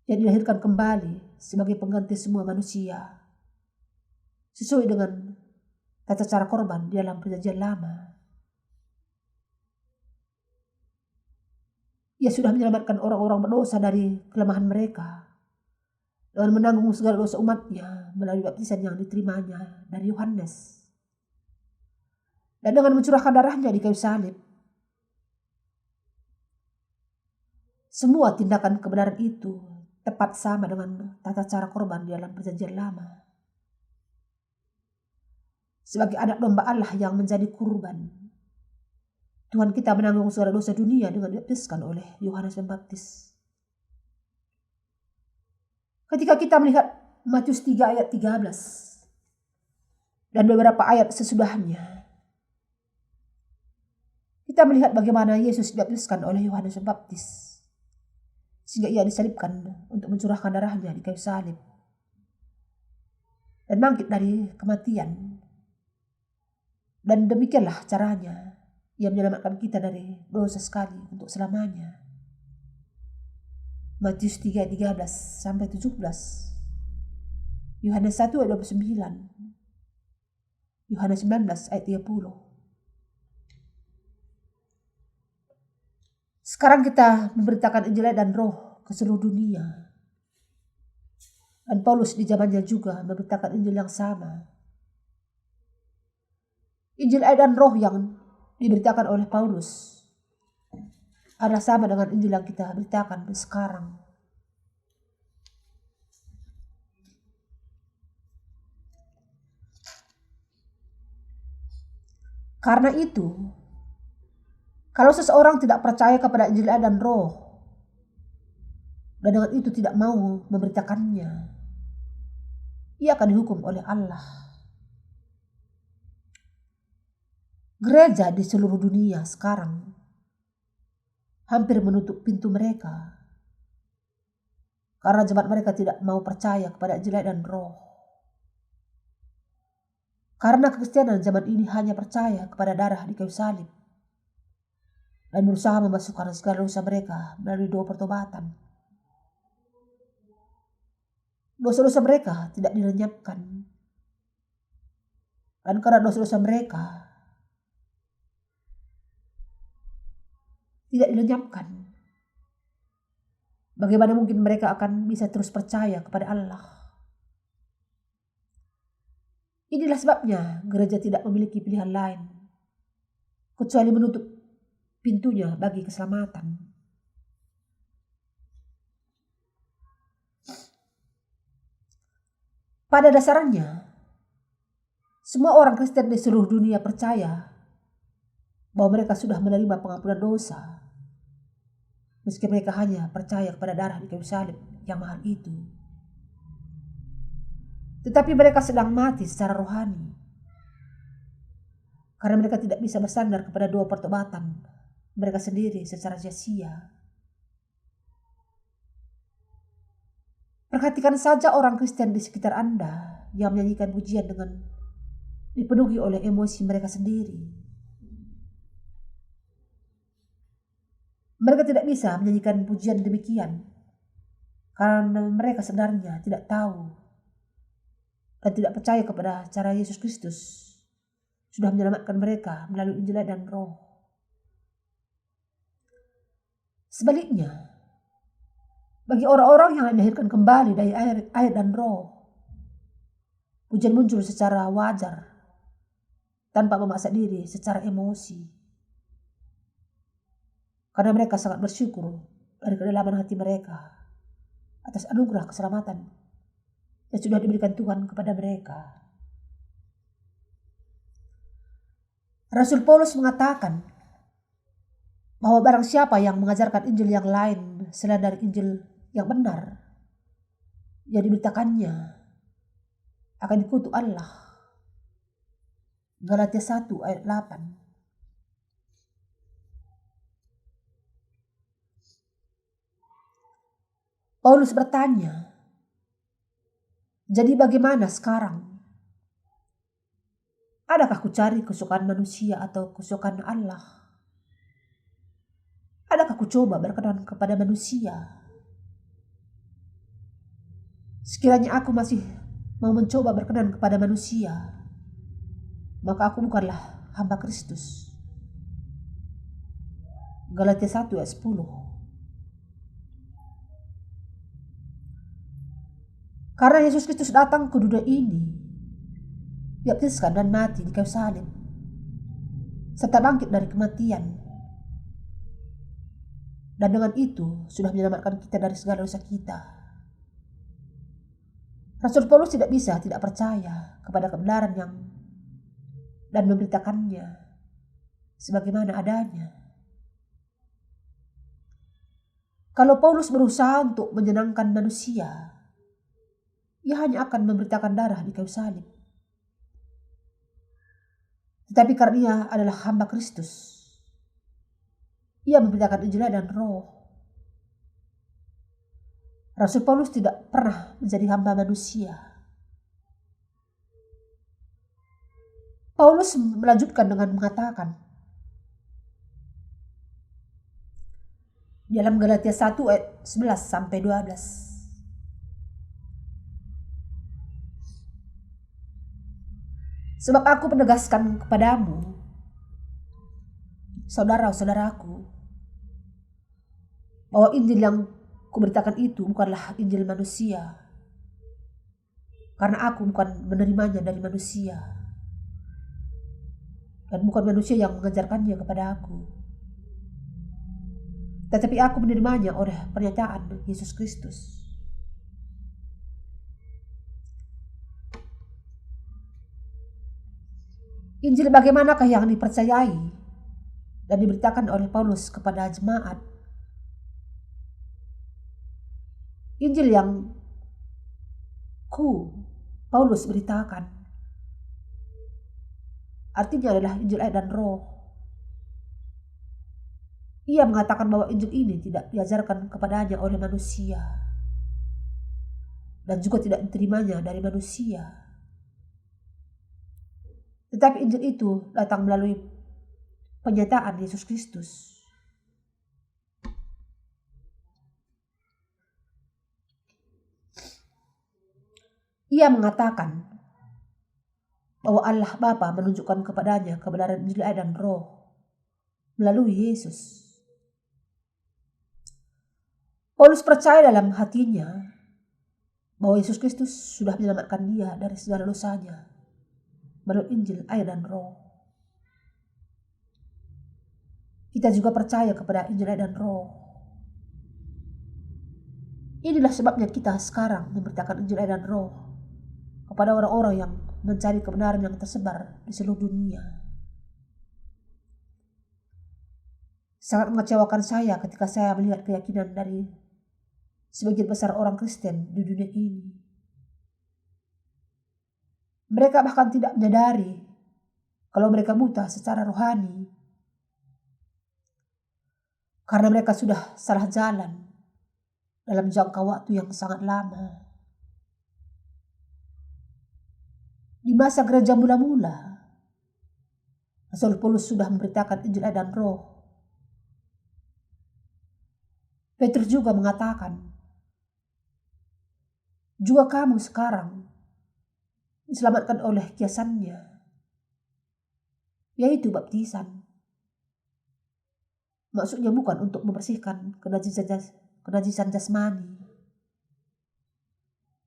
yang dilahirkan kembali sebagai pengganti semua manusia, sesuai dengan tata cara korban di dalam Perjanjian Lama. Ia sudah menyelamatkan orang-orang berdosa dari kelemahan mereka dengan menanggung segala dosa umatnya melalui baptisan yang diterimanya dari Yohanes, dan dengan mencurahkan darahnya di kayu salib. Semua tindakan kebenaran itu tepat sama dengan tata cara korban di dalam Perjanjian Lama. Sebagai anak domba Allah yang menjadi kurban, Tuhan kita menanggung segala dosa dunia dengan dibaptiskan oleh Yohanes Pembaptis. Ketika kita melihat Matius 3 ayat 13 dan beberapa ayat sesudahnya, kita melihat bagaimana Yesus dibaptiskan oleh Yohanes Pembaptis, sehingga Ia disalibkan untuk mencurahkan darahnya di kayu salib dan bangkit dari kematian. Dan demikianlah caranya Ia menyelamatkan kita dari dosa sekali untuk selamanya. Matius 3 ayat 13 sampai 17, Yohanes 1 ayat 29, Yohanes 19 ayat 30. Sekarang kita memberitakan Injil dan Roh ke seluruh dunia. Dan Paulus di zamannya juga memberitakan Injil yang sama. Injil dan Roh yang diberitakan oleh Paulus adalah sama dengan Injil yang kita beritakan sekarang. Karena itu, kalau seseorang tidak percaya kepada Injil dan Roh, dan dengan itu tidak mau memberitakannya, ia akan dihukum oleh Allah. Gereja di seluruh dunia sekarang hampir menutup pintu mereka karena jemaat mereka tidak mau percaya kepada Injil dan Roh. Karena Kekristenan zaman ini hanya percaya kepada darah di kayu salib dan berusaha memasukkan segala dosa mereka melalui doa pertobatan. Dosa-dosa mereka tidak dilenyapkan. Dan karena dosa-dosa mereka tidak dilenyapkan, bagaimana mungkin mereka akan bisa terus percaya kepada Allah? Inilah sebabnya gereja tidak memiliki pilihan lain kecuali menutup pintunya bagi keselamatan. Pada dasarnya, semua orang Kristen di seluruh dunia percaya bahwa mereka sudah menerima pengampunan dosa meski mereka hanya percaya kepada darah di kayu salib yang mahal itu. Tetapi mereka sedang mati secara rohani, karena mereka tidak bisa bersandar kepada doa pertobatan mereka sendiri secara sia-sia. Perhatikan saja orang Kristen di sekitar Anda yang menyanyikan pujian dengan dipenuhi oleh emosi mereka sendiri. Mereka tidak bisa menyanyikan pujian demikian karena mereka sebenarnya tidak tahu dan tidak percaya kepada cara Yesus Kristus sudah menyelamatkan mereka melalui Injil dan Roh. Sebaliknya, bagi orang-orang yang dilahirkan kembali dari air dan Roh, pujian muncul secara wajar tanpa memaksa diri secara emosi. Karena mereka sangat bersyukur dari kedalaman hati mereka atas anugerah keselamatan yang sudah diberikan Tuhan kepada mereka. Rasul Paulus mengatakan bahwa barang siapa yang mengajarkan Injil yang lain selain dari Injil yang benar yang diberitakannya akan dikutuk Allah. Galatia 1 ayat 8. Paulus bertanya, jadi bagaimana sekarang? Adakah ku cari kesukaan manusia atau kesukaan Allah? Adakah ku coba berkenan kepada manusia? Sekiranya aku masih mau mencoba berkenan kepada manusia, maka aku bukanlah hamba Kristus. Galatia 1 ayat 10. Karena Yesus Kristus datang ke dunia ini, dibaptiskan dan mati di kayu salib, serta bangkit dari kematian, dan dengan itu sudah menyelamatkan kita dari segala dosa kita. Rasul Paulus tidak bisa tidak percaya kepada kebenaran yang dan memberitakannya sebagaimana adanya. Kalau Paulus berusaha untuk menyenangkan manusia, ia hanya akan memberitakan darah di kayu salib. Tetapi karena ia adalah hamba Kristus, ia memberitakan Injil dan Roh. Rasul Paulus tidak pernah menjadi hamba manusia. Paulus melanjutkan dengan mengatakan dalam Galatia 1 ayat 11 sampai 12. Sebab aku menegaskan kepadamu, saudara-saudaraku, bahwa Injil yang kuberitakan itu bukanlah Injil manusia, karena aku bukan menerimanya dari manusia, dan bukan manusia yang mengajarkannya kepada aku, tetapi aku menerimanya oleh pernyataan Yesus Kristus. Injil bagaimanakah yang dipercayai dan diberitakan oleh Paulus kepada jemaat? Injil yang Paulus beritakan artinya adalah Injil air dan Roh. Ia mengatakan bahwa Injil ini tidak diajarkan kepadanya oleh manusia dan juga tidak diterimanya dari manusia. Tetapi Injil itu datang melalui penyataan Yesus Kristus. Ia mengatakan bahwa Allah Bapa menunjukkan kepadanya kebenaran Injil air dan Roh melalui Yesus. Paulus percaya dalam hatinya bahwa Yesus Kristus sudah menyelamatkan dia dari segala dosanya melalui Injil air dan Roh. Kita juga percaya kepada Injil air dan Roh. Inilah sebabnya kita sekarang memberitakan Injil air dan Roh kepada orang-orang yang mencari kebenaran yang tersebar di seluruh dunia. Sangat mengecewakan saya ketika saya melihat keyakinan dari sebagian besar orang Kristen di dunia ini. Mereka bahkan tidak menyadari kalau mereka buta secara rohani karena mereka sudah salah jalan dalam jangka waktu yang sangat lama. Di masa gereja mula-mula, Rasul Paulus sudah memberitakan Injil air dan Roh. Petrus juga mengatakan, juga kamu sekarang diselamatkan oleh kiasannya, yaitu baptisan. Maksudnya bukan untuk membersihkan kenajisan jasmani,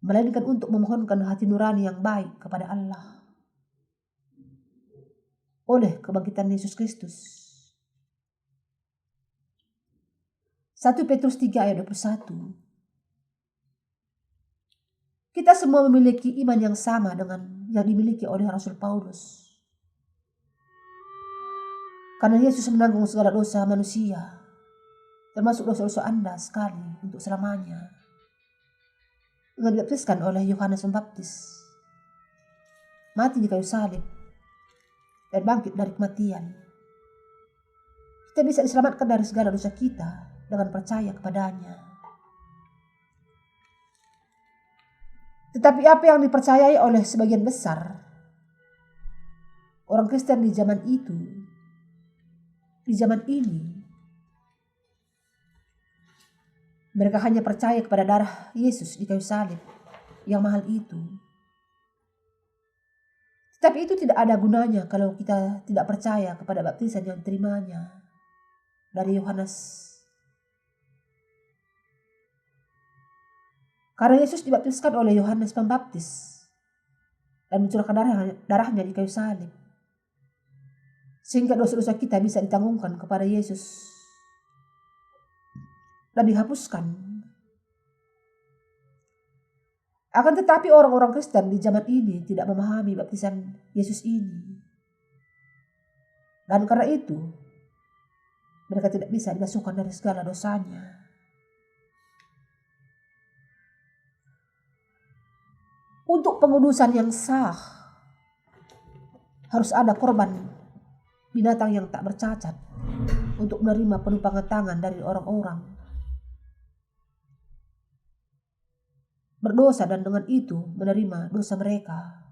melainkan untuk memohonkan hati nurani yang baik kepada Allah oleh kebangkitan Yesus Kristus. 1 Petrus 3 ayat 21. Kita semua memiliki iman yang sama dengan yang dimiliki oleh Rasul Paulus. Karena Yesus menanggung segala dosa manusia, termasuk dosa-dosa Anda sekali untuk selamanya, dengan dibaptiskan oleh Yohanes Pembaptis, mati di kayu salib, dan bangkit dari kematian. Kita bisa diselamatkan dari segala dosa kita dengan percaya kepadanya. Tetapi apa yang dipercayai oleh sebagian besar orang Kristen di zaman itu, di zaman ini, mereka hanya percaya kepada darah Yesus di kayu salib yang mahal itu. Tetapi itu tidak ada gunanya kalau kita tidak percaya kepada baptisan yang diterimanya dari Yohanes. Karena Yesus dibaptiskan oleh Yohanes Pembaptis dan mencurahkan darahnya di kayu salib, sehingga dosa-dosa kita bisa ditanggungkan kepada Yesus dan dihapuskan. Akan tetapi orang-orang Kristen di zaman ini tidak memahami baptisan Yesus ini. Dan karena itu, mereka tidak bisa dibasuhkan dari segala dosanya. Untuk pengudusan yang sah, harus ada korban binatang yang tak bercacat untuk menerima penumpangan tangan dari orang-orang berdosa dan dengan itu menerima dosa mereka.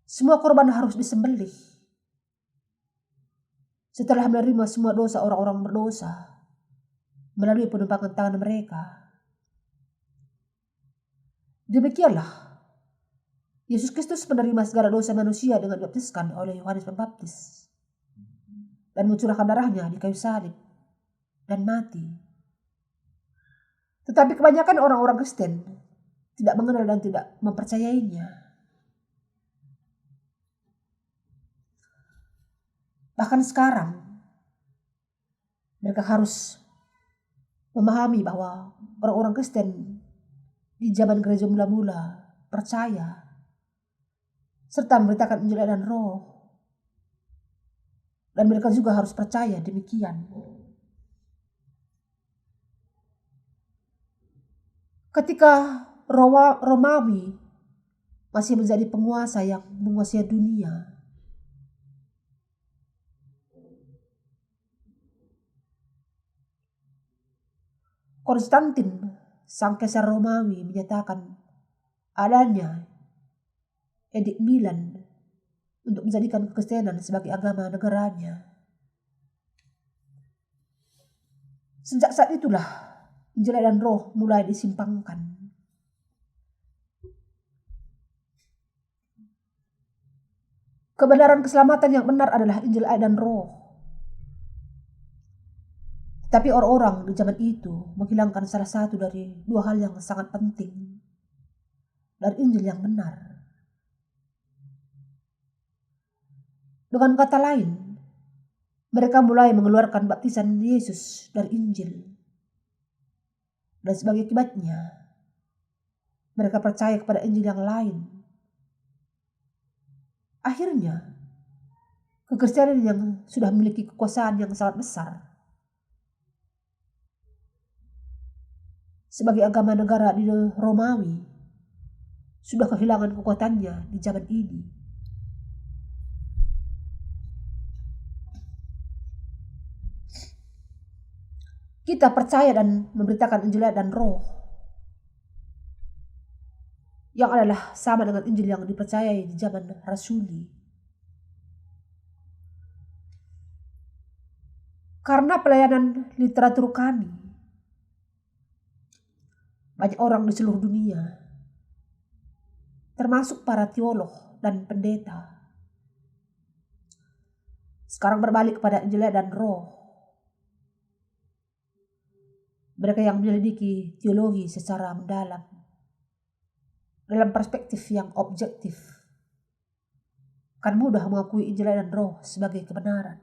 Semua korban harus disembelih setelah menerima semua dosa orang-orang berdosa melalui penumpangan tangan mereka. Demikianlah Yesus Kristus menerima segala dosa manusia dengan dibaptiskan oleh Yohanes Pembaptis dan mencurahkan darahnya di kayu salib dan mati. Tetapi kebanyakan orang-orang Kristen tidak mengenal dan tidak mempercayainya. Bahkan sekarang mereka harus memahami bahwa orang-orang Kristen di zaman gereja mula-mula percaya serta memberitakan Injil dan Roh, dan mereka juga harus percaya demikian. Ketika Romawi masih menjadi penguasa yang menguasai dunia, Konstantin, sang kaisar Romawi, menyatakan adanya Edik Milan untuk menjadikan Kekristenan sebagai agama negaranya. Sejak saat itulah Injil dan Roh mulai disimpangkan. Kebenaran keselamatan yang benar adalah Injil dan Roh. Tapi orang-orang di zaman itu menghilangkan salah satu dari dua hal yang sangat penting dari Injil yang benar. Dengan kata lain, mereka mulai mengeluarkan baptisan Yesus dari Injil. Dan sebagai akibatnya, mereka percaya kepada Injil yang lain. Akhirnya, Kekristenan yang sudah memiliki kekuasaan yang sangat besar sebagai agama negara di Romawi sudah kehilangan kekuatannya di zaman ini. Kita percaya dan memberitakan Injil dan Roh yang adalah sama dengan Injil yang dipercayai di zaman Rasuli. Karena pelayanan literatur kami, banyak orang di seluruh dunia, termasuk para teolog dan pendeta, sekarang berbalik kepada Injil dan Roh. Mereka yang menyelidiki teologi secara mendalam, dalam perspektif yang objektif, akan mudah mengakui Injil dan Roh sebagai kebenaran.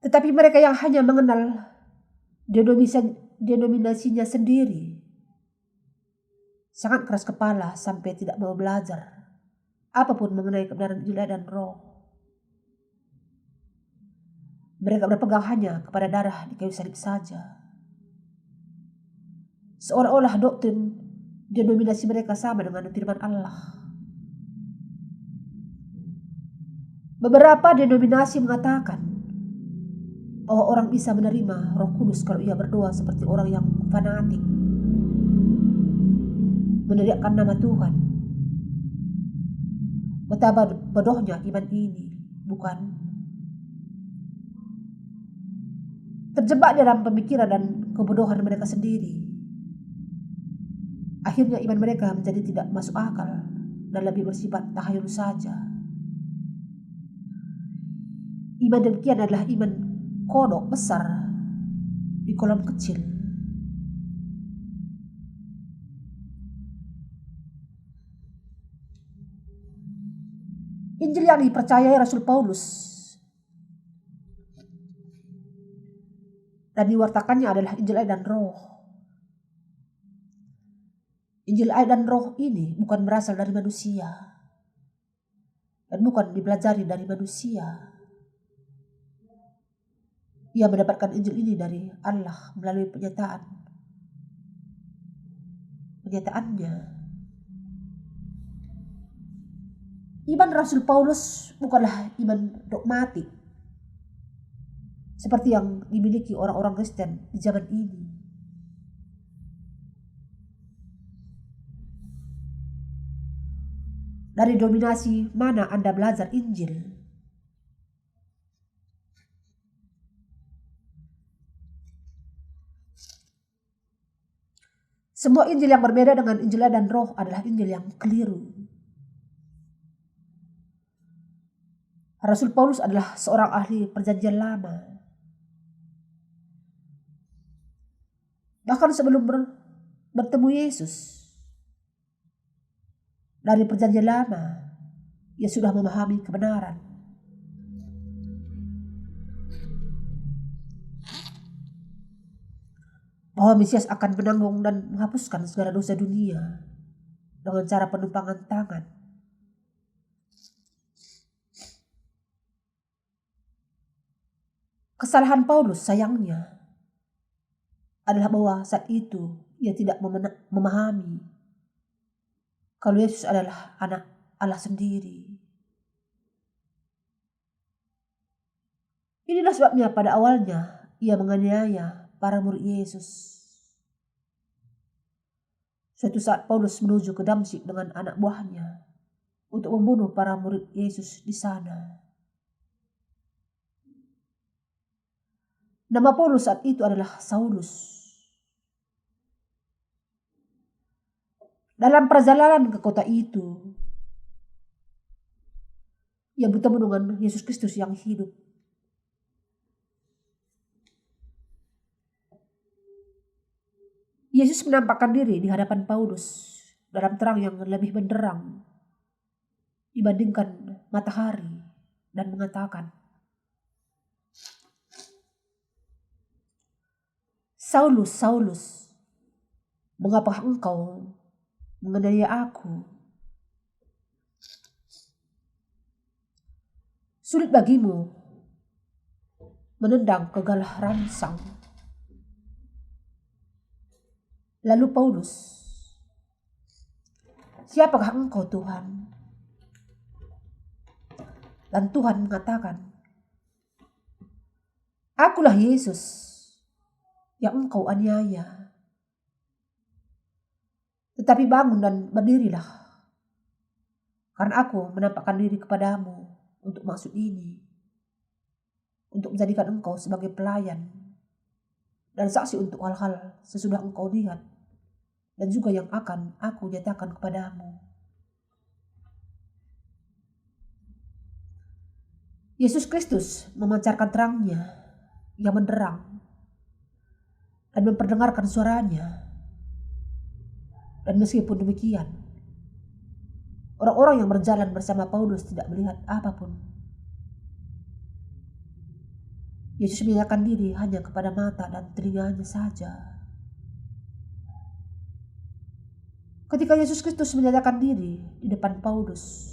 Tetapi mereka yang hanya mengenal denominasinya sendiri sangat keras kepala sampai tidak mau belajar apapun mengenai kebenaran Injil dan Roh. Mereka berpegang hanya kepada darah di kayu salib saja. Seolah-olah doktrin denominasi mereka sama dengan firman Allah. Beberapa denominasi mengatakan bahwa orang bisa menerima Roh Kudus kalau ia berdoa seperti orang yang fanatik, meneriakkan nama Tuhan. Betapa bodohnya iman ini, bukan? Terjebak dalam pemikiran dan kebodohan mereka sendiri. Akhirnya iman mereka menjadi tidak masuk akal dan lebih bersifat tahayul saja. Iman demikian adalah iman kodok besar di kolam kecil. Injil yang dipercayai Rasul Paulus dan diwartakannya adalah Injil air dan Roh. Injil air dan Roh ini bukan berasal dari manusia dan bukan dipelajari dari manusia. Ia mendapatkan Injil ini dari Allah melalui penyataannya. Iman Rasul Paulus bukanlah iman dogmatik seperti yang dimiliki orang-orang Kristen di zaman ini. Dari dominasi mana Anda belajar Injil? Semua Injil yang berbeda dengan Injil dan Roh adalah Injil yang keliru. Rasul Paulus adalah seorang ahli perjanjian lama. Bahkan sebelum bertemu Yesus, dari perjanjian lama, ia sudah memahami kebenaran. Bahwa Mesias akan menanggung dan menghapuskan segala dosa dunia dengan cara penumpangan tangan. Kesalahan Paulus sayangnya adalah bahwa saat itu ia tidak memahami kalau Yesus adalah anak Allah sendiri. Inilah sebabnya pada awalnya ia menganiaya para murid Yesus. Suatu saat Paulus menuju ke Damsyik dengan anak buahnya untuk membunuh para murid Yesus di sana. Nama Paulus saat itu adalah Saulus. Dalam perjalanan ke kota itu, ia bertemu dengan Yesus Kristus yang hidup. Yesus menampakkan diri di hadapan Paulus dalam terang yang lebih benderang dibandingkan matahari dan mengatakan, "Saulus, Saulus, Mengapa engkau menganiaya aku? Sulit bagimu menendang kegalah ransang. Lalu Paulus, siapakah engkau Tuhan? Dan Tuhan mengatakan, akulah Yesus yang engkau aniaya. Tetapi bangun dan berdirilah, karena aku menampakkan diri kepadamu untuk maksud ini, untuk menjadikan engkau sebagai pelayan dan saksi untuk hal-hal sesudah engkau lihat dan juga yang akan aku nyatakan kepadamu. Yesus Kristus memancarkan terangnya yang menderang dan memperdengarkan suaranya. Dan meskipun demikian, orang-orang yang berjalan bersama Paulus tidak melihat apapun. Yesus menyatakan diri hanya kepada mata dan telinganya saja. Ketika Yesus Kristus menyatakan diri di depan Paulus,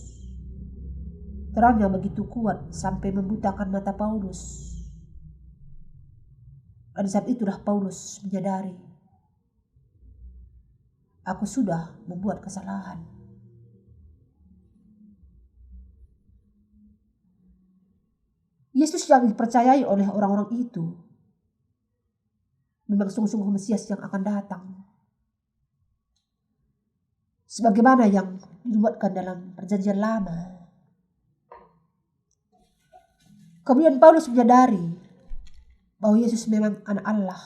terangnya begitu kuat sampai membutakan mata Paulus. Dan saat itulah Paulus menyadari, aku sudah membuat kesalahan. Yesus yang dipercayai oleh orang-orang itu memang sungguh-sungguh Mesias yang akan datang. Sebagaimana yang dibuatkan dalam perjanjian lama. Kemudian Paulus menyadari bahwa Yesus memang anak Allah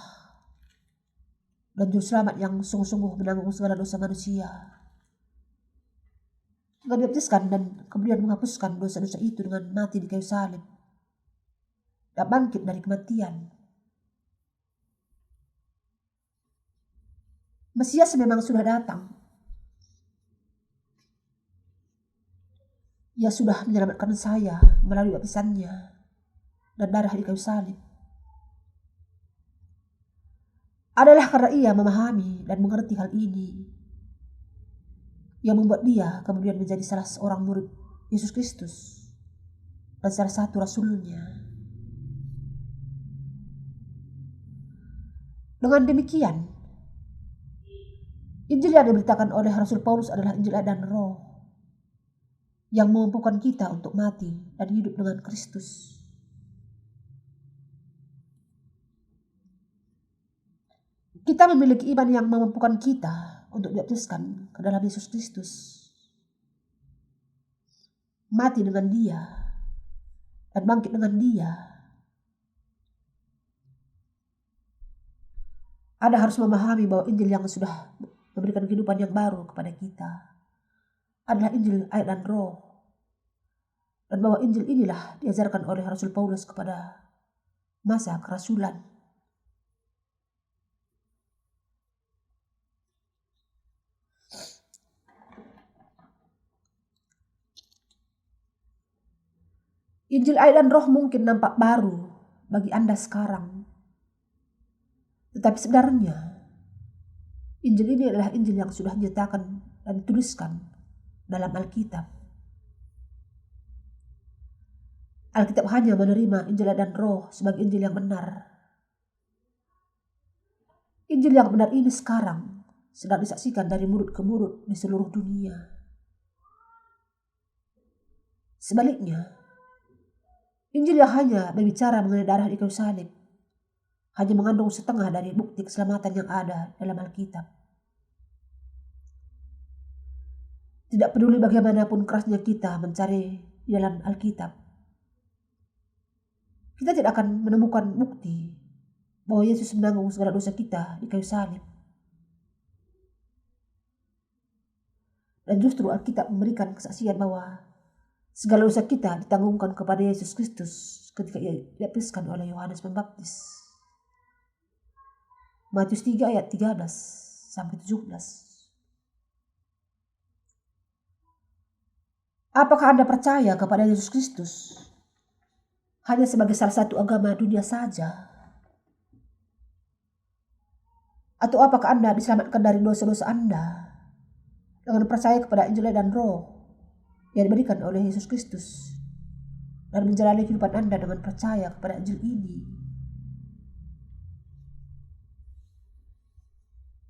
dan juru selamat yang sungguh-sungguh menanggung segala dosa manusia. Dia dibaptiskan dan kemudian menghapuskan dosa-dosa itu dengan mati di kayu salib dan bangkit dari kematian. Mesias memang sudah datang. Ia sudah menyelamatkan saya melalui baptisannya dan darah di kayu salib. Adalah karena ia memahami dan mengerti hal ini yang membuat dia kemudian menjadi salah seorang murid Yesus Kristus dan salah satu rasulnya. Dengan demikian, Injil yang diberitakan oleh Rasul Paulus adalah Injil Air dan Roh yang memampukan kita untuk mati dan hidup dengan Kristus. Kita memiliki iman yang memampukan kita untuk dibaptiskan ke dalam Yesus Kristus, mati dengan Dia dan bangkit dengan Dia. Anda harus memahami bahwa Injil yang sudah memberikan kehidupan yang baru kepada kita adalah Injil Air dan Roh, dan bahwa Injil inilah diajarkan oleh Rasul Paulus kepada masa kerasulan. Injil Air dan Roh mungkin nampak baru bagi Anda sekarang, tetapi sebenarnya Injil ini adalah Injil yang sudah dinyatakan dan dituliskan dalam Alkitab. Alkitab hanya menerima Injil dan Roh sebagai Injil yang benar. Injil yang benar ini sekarang sedang disaksikan dari murid ke murid di seluruh dunia. Sebaliknya, Injil yang hanya berbicara mengenai darah di kayu salib hanya mengandung setengah dari bukti keselamatan yang ada dalam Alkitab. Tidak peduli bagaimanapun kerasnya kita mencari di dalam Alkitab, kita tidak akan menemukan bukti bahwa Yesus menanggung segala dosa kita di kayu salib. Dan justru Alkitab memberikan kesaksian bahwa segala dosa kita ditanggungkan kepada Yesus Kristus ketika ia dibaptiskan oleh Yohanes Pembaptis. Matius 3 ayat 13 sampai 17. Apakah Anda percaya kepada Yesus Kristus hanya sebagai salah satu agama dunia saja? Atau apakah Anda diselamatkan dari dosa-dosa Anda dengan percaya kepada Injil dan Roh yang diberikan oleh Yesus Kristus dan menjalani kehidupan Anda dengan percaya kepada Injil ini?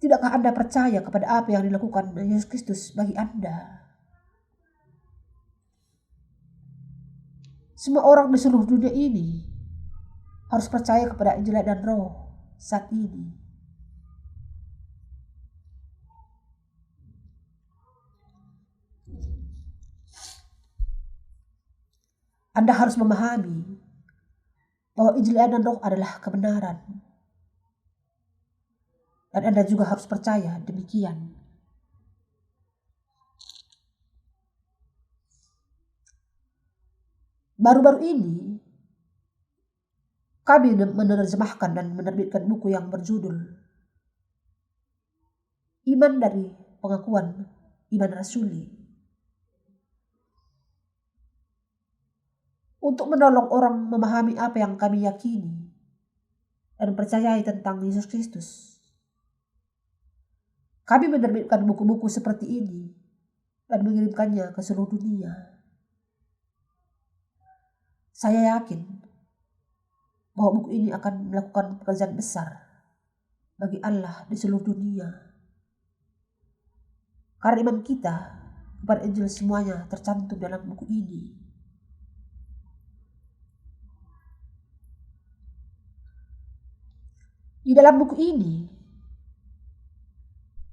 Tidakkah Anda percaya kepada apa yang dilakukan Yesus Kristus bagi Anda? Semua orang di seluruh dunia ini harus percaya kepada Injil dan Roh saat ini. Anda harus memahami bahwa Injil dan Roh adalah kebenaran. Dan Anda juga harus percaya demikian. Baru-baru ini, kami menerjemahkan dan menerbitkan buku yang berjudul Iman dari Pengakuan Iman Rasuli. Untuk menolong orang memahami apa yang kami yakini dan percayai tentang Yesus Kristus. Kami menerbitkan buku-buku seperti ini dan mengirimkannya ke seluruh dunia. Saya yakin bahwa buku ini akan melakukan pekerjaan besar bagi Allah di seluruh dunia. Karena iman kita kepada Injil semuanya tercantum dalam buku ini. Di dalam buku ini,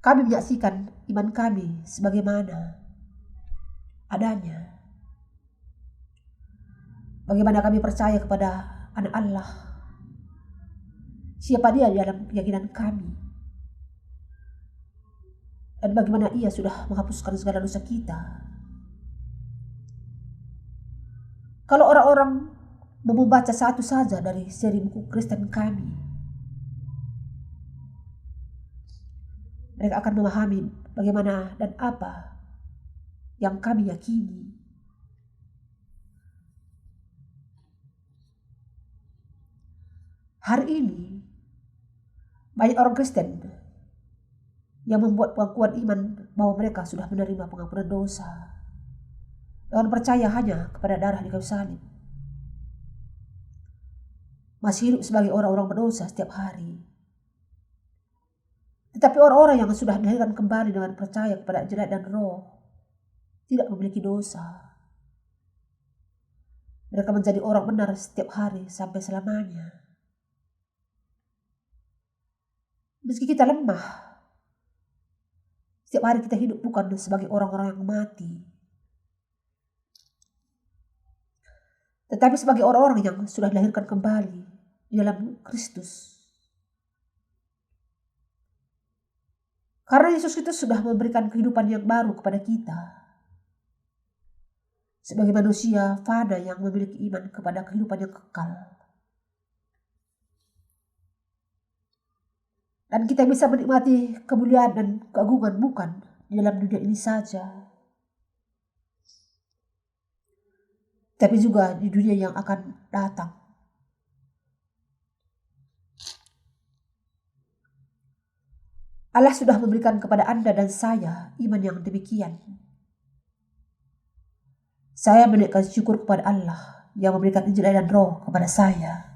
kami menyaksikan iman kami sebagaimana adanya. Bagaimana kami percaya kepada anak Allah. Siapa dia di dalam keyakinan kami. Dan bagaimana ia sudah menghapuskan segala dosa kita. Kalau orang-orang mau membaca satu saja dari seri buku Kristen kami, mereka akan memahami bagaimana dan apa yang kami yakini. Hari ini, banyak orang Kristen yang membuat pengakuan iman bahwa mereka sudah menerima pengampunan dosa dengan percaya hanya kepada darah di kayu salib. Masih hidup sebagai orang-orang berdosa setiap hari. Tetapi orang-orang yang sudah dilahirkan kembali dengan percaya kepada Injil dan Roh tidak memiliki dosa. Mereka menjadi orang benar setiap hari sampai selamanya. Meski kita lemah, setiap hari kita hidup bukan sebagai orang-orang yang mati, tetapi sebagai orang-orang yang sudah dilahirkan kembali di dalam Kristus. Karena Yesus Kristus sudah memberikan kehidupan yang baru kepada kita. Sebagai manusia fana yang memiliki iman kepada kehidupan yang kekal. Dan kita bisa menikmati kemuliaan dan keagungan bukan di dalam dunia ini saja, tapi juga di dunia yang akan datang. Allah sudah memberikan kepada Anda dan saya iman yang demikian. Saya menaikkan syukur kepada Allah yang memberikan Injil dan Roh kepada saya.